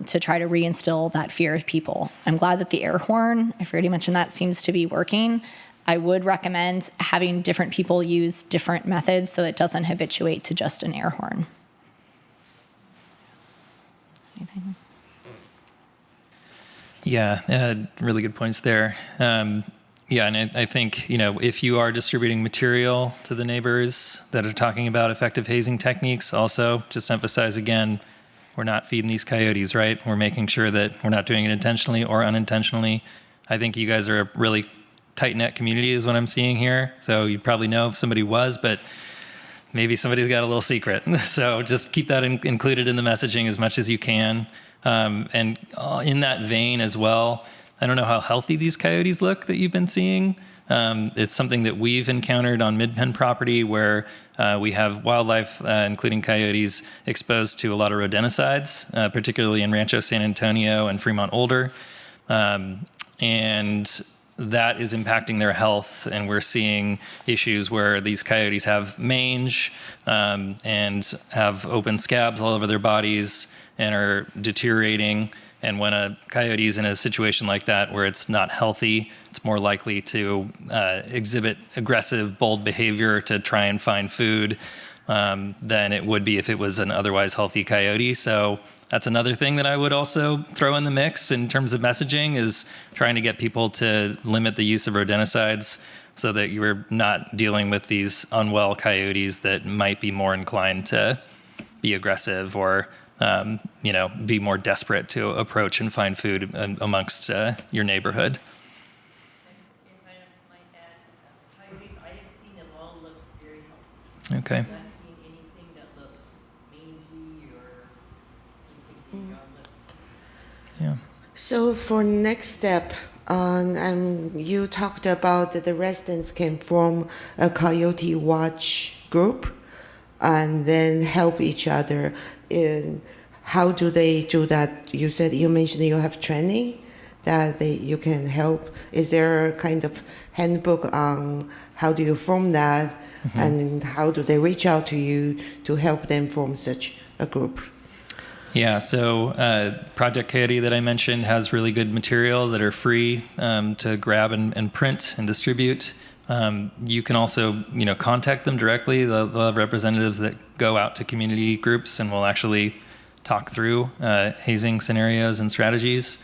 to try to reinstill that fear of people. I'm glad that the air horn, I've already mentioned that, seems to be working. I would recommend having different people use different methods so that it doesn't habituate to just an air horn. Anything? Yeah, really good points there. Yeah, and I think, if you are distributing material to the neighbors that are talking about effective hazing techniques, also just emphasize again, we're not feeding these coyotes, right? We're making sure that we're not doing it intentionally or unintentionally. I think you guys are a really tight-knit community is what I'm seeing here. So you probably know if somebody was, but maybe somebody's got a little secret. So just keep that included in the messaging as much as you can. And in that vein as well, I don't know how healthy these coyotes look that you've been seeing. It's something that we've encountered on Mid-Penn property where we have wildlife, including coyotes, exposed to a lot of rodenticides, particularly in Rancho San Antonio and Fremont Older. And that is impacting their health, and we're seeing issues where these coyotes have mange and have open scabs all over their bodies and are deteriorating. And when a coyote is in a situation like that where it's not healthy, it's more likely to exhibit aggressive, bold behavior to try and find food than it would be if it was an otherwise healthy coyote. So that's another thing that I would also throw in the mix in terms of messaging, is trying to get people to limit the use of rodenticides so that you're not dealing with these unwell coyotes that might be more inclined to be aggressive or be more desperate to approach and find food amongst your neighborhood. If I might add, coyotes, I have seen them all look very healthy. Okay. I've not seen anything that looks mangy or anything Yeah. So for next step, you talked about that the residents can form a Coyote Watch group and then help each other. How do they do that? You mentioned you have training that you can help. Is there a kind of handbook on how do you form that? and how do they reach out to you to help them form such a group? Yeah, so Project Coyote that I mentioned has really good materials that are free to grab and print and distribute. You can also, contact them directly. They'll have representatives that go out to community groups and will actually talk through hazing scenarios and strategies.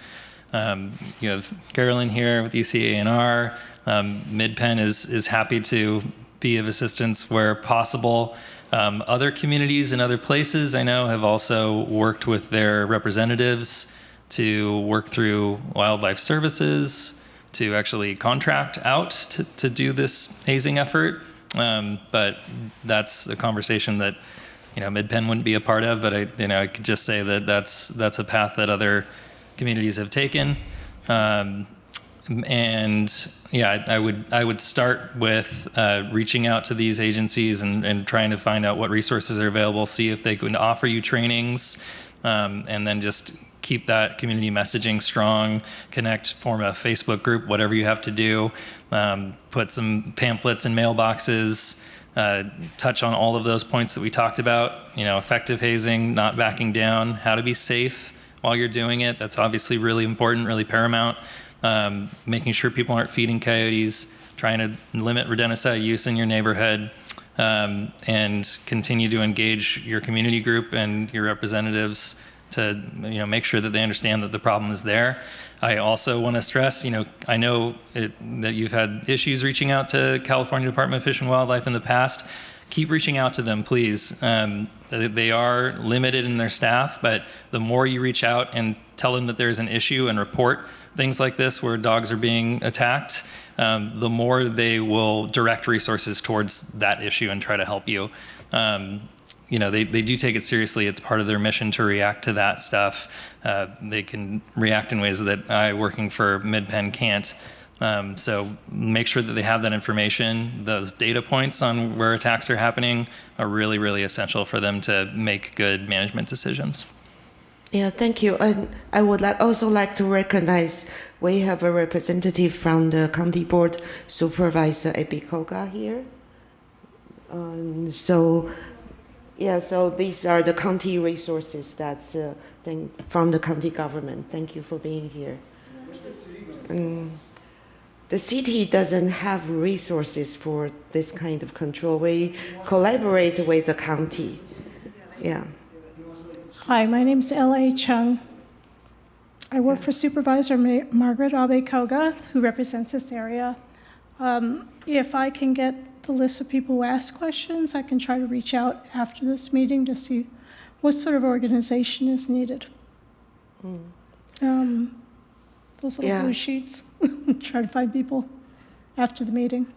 You have Carolyn here with UCANR. MidPenn is happy to be of assistance where possible. Other communities in other places I know have also worked with their representatives to work through wildlife services, to actually contract out to do this hazing effort. But that's a conversation that, MidPenn wouldn't be a part of, but I could just say that that's a path that other communities have taken. And yeah, I would start with reaching out to these agencies and trying to find out what resources are available, see if they can offer you trainings, and then just keep that community messaging strong, connect, form a Facebook group, whatever you have to do, put some pamphlets in mailboxes, touch on all of those points that we talked about, effective hazing, not backing down, how to be safe while you're doing it. That's obviously really important, really paramount. Making sure people aren't feeding coyotes, trying to limit rodenticide use in your neighborhood, and continue to engage your community group and your representatives to make sure that they understand that the problem is there. I also want to stress, I know that you've had issues reaching out to California Department of Fish and Wildlife in the past. Keep reaching out to them, please. They are limited in their staff, but the more you reach out and tell them that there's an issue and report things like this where dogs are being attacked, the more they will direct resources towards that issue and try to help you. They do take it seriously. It's part of their mission to react to that stuff. They can react in ways that I, working for MidPenn, can't. So make sure that they have that information. Those data points on where attacks are happening are really, really essential for them to make good management decisions. Yeah, thank you. And I would also like to recognize we have a representative from the county board, Supervisor Ebikoga here. So these are the county resources that's from the county government. Thank you for being here. The city doesn't have resources for this kind of control. We collaborate with the county. Yeah. Hi, my name's L.A. Chung. I work for Supervisor Margaret Abe-Koga, who represents this area. If I can get the list of people who ask questions, I can try to reach out after this meeting to see what sort of organization is needed. Those little blue sheets. Try to find people after the meeting.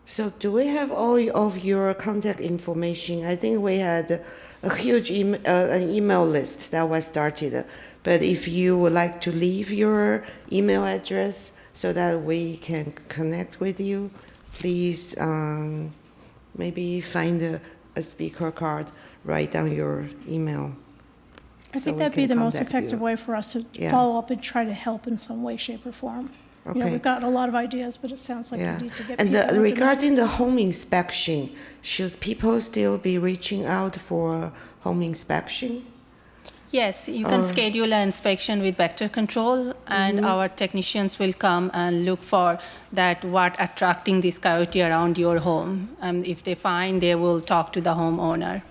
So do we have all of your contact information? I think we had a huge an email list that was started. But if you would like to leave your email address so that we can connect with you, please maybe find a speaker card, write down your email. I think that'd be the most effective way for us to follow up and try to help in some way, shape, or form. Okay. We've got a lot of ideas, but it sounds like we need to get and people regarding the home inspection, should people still be reaching out for home inspection? Yes, you can schedule an inspection with vector control, and our technicians will come and look for what attracting this coyote around your home. And if they find, they will talk to the homeowner.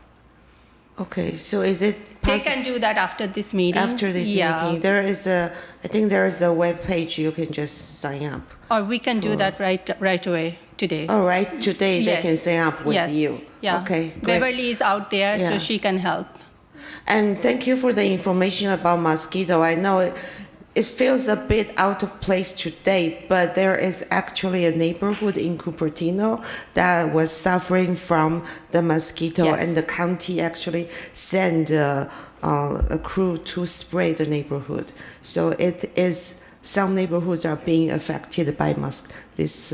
Okay, so is it they can do that after this meeting? After this meeting. I think there is a web page you can just sign up. Or we can do that right away today. All right, today they can sign up with you. Yeah. Okay, great. Beverly is out there, so she can help. And thank you for the information about Mosquito. I know it feels a bit out of place today, but there is actually a neighborhood in Cupertino that was suffering from the mosquito, and the county actually sent a crew to spray the neighborhood. So some neighborhoods are being affected by this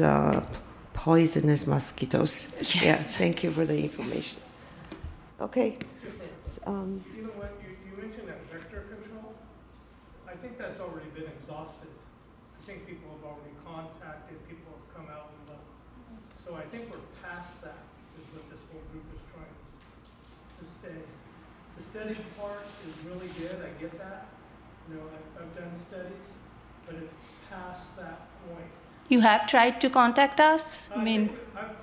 poisonous mosquitoes. Yes. Yeah, thank you for the information. Okay. You mentioned that vector control. I think that's already been exhausted. I think people have already contacted, people have come out and left. So I think we're past that. to stay. The study part is really good, I get that. You know, I've done studies, but it's past that point. You have tried to contact us? I've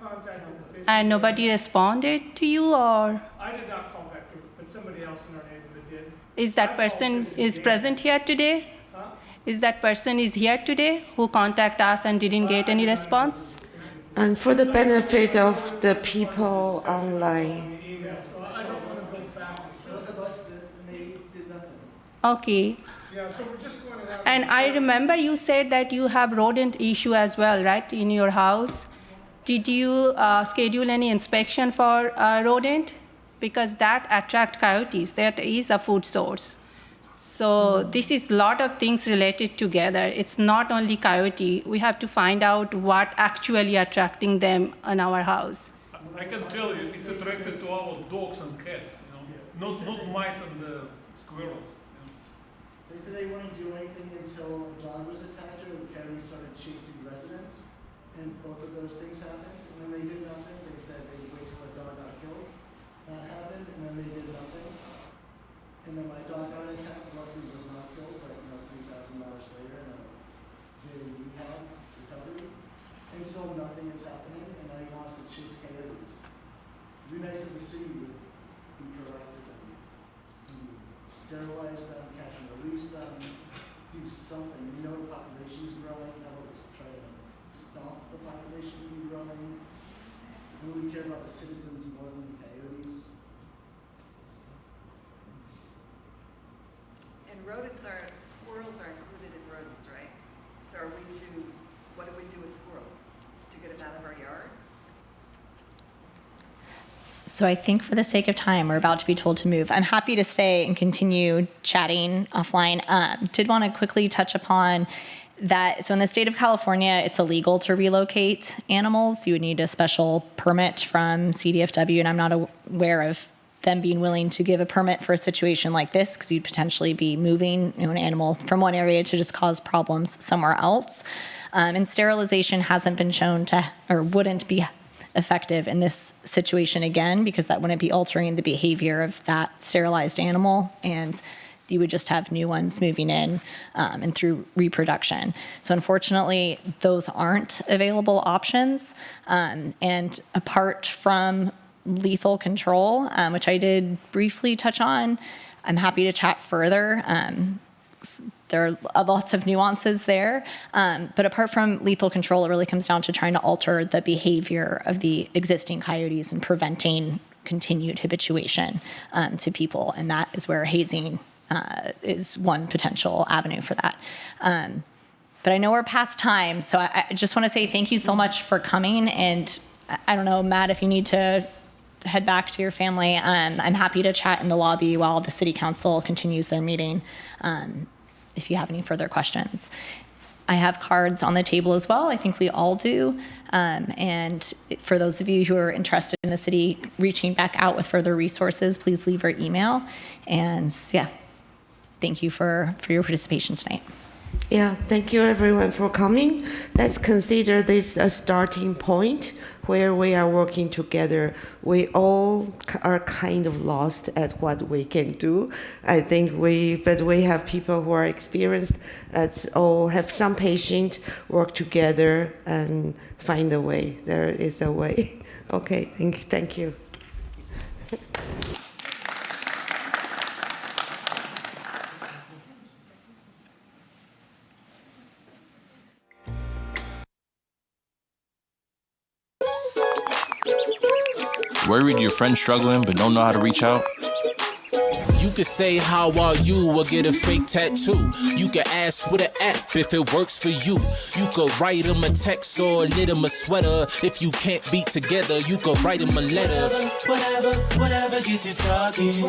contacted the And nobody responded to you, or I did not contact her, but somebody else in our neighborhood did. is that person is present here today? Huh? Is that person is here today who contact us and didn't get any response? And for the benefit of the people online. Okay. Yeah, so we're just going to have. And I remember you said that you have rodent issue as well, right, in your house. Did you schedule any inspection for rodent? Because that attract coyotes. That is a food source. So this is a lot of things related together. It's not only coyote. We have to find out what actually attracting them in our house. I can tell you, it's attracted to our dogs and cats, not mice and squirrels. They said they wouldn't do anything until a dog was attacked or the coyote started chasing residents, and both of those things happened. And when they did nothing, they said they'd wait till a dog got killed. That happened, and then they did nothing. And then my dog got attacked, luckily was not killed, but $3,000 later in a daily rehab recovery. And so nothing is happening, and now he wants to chase coyotes. It'd be nice if the city would be proactive and sterilize them, catch and release them, do something. We know the population is growing, how about we try to stop the population from growing? We care about the citizens more than the coyotes. And squirrels are included in rodents, right? So what do we do with squirrels? To get them out of our yard? So I think for the sake of time, we're about to be told to move. I'm happy to stay and continue chatting offline. Did want to quickly touch upon that. So in the state of California, it's illegal to relocate animals. You would need a special permit from CDFW, and I'm not aware of them being willing to give a permit for a situation like this, because you'd potentially be moving an animal from one area to just cause problems somewhere else. And sterilization hasn't been shown to, or wouldn't be effective in this situation again, because that wouldn't be altering the behavior of that sterilized animal, and you would just have new ones moving in and through reproduction. So unfortunately, those aren't available options. And apart from lethal control, which I did briefly touch on, I'm happy to chat further. There are lots of nuances there. But apart from lethal control, it really comes down to trying to alter the behavior of the existing coyotes and preventing continued habituation to people. And that is where hazing is one potential avenue for that. But I know we're past time, so I just want to say thank you so much for coming. And I don't know, Matt, if you need to head back to your family, I'm happy to chat in the lobby while the city council continues their meeting if you have any further questions. I have cards on the table as well. I think we all do. And for those of you who are interested in the city reaching back out with further resources, please leave your email. And yeah, thank you for your participation tonight. Yeah, thank you everyone for coming. Let's consider this a starting point where we are working together. We all are kind of lost at what we can do. I think but we have people who are experienced. Let's all have some patience, work together, and find a way. There is a way. Okay, thank you. Worried your friend's struggling but don't know how to reach out? You could say, how are you, or get a fake tattoo. You could ask with an app if it works for you. You could write them a text or knit them a sweater. If you can't be together, you could write them a letter. Whatever gets you talking.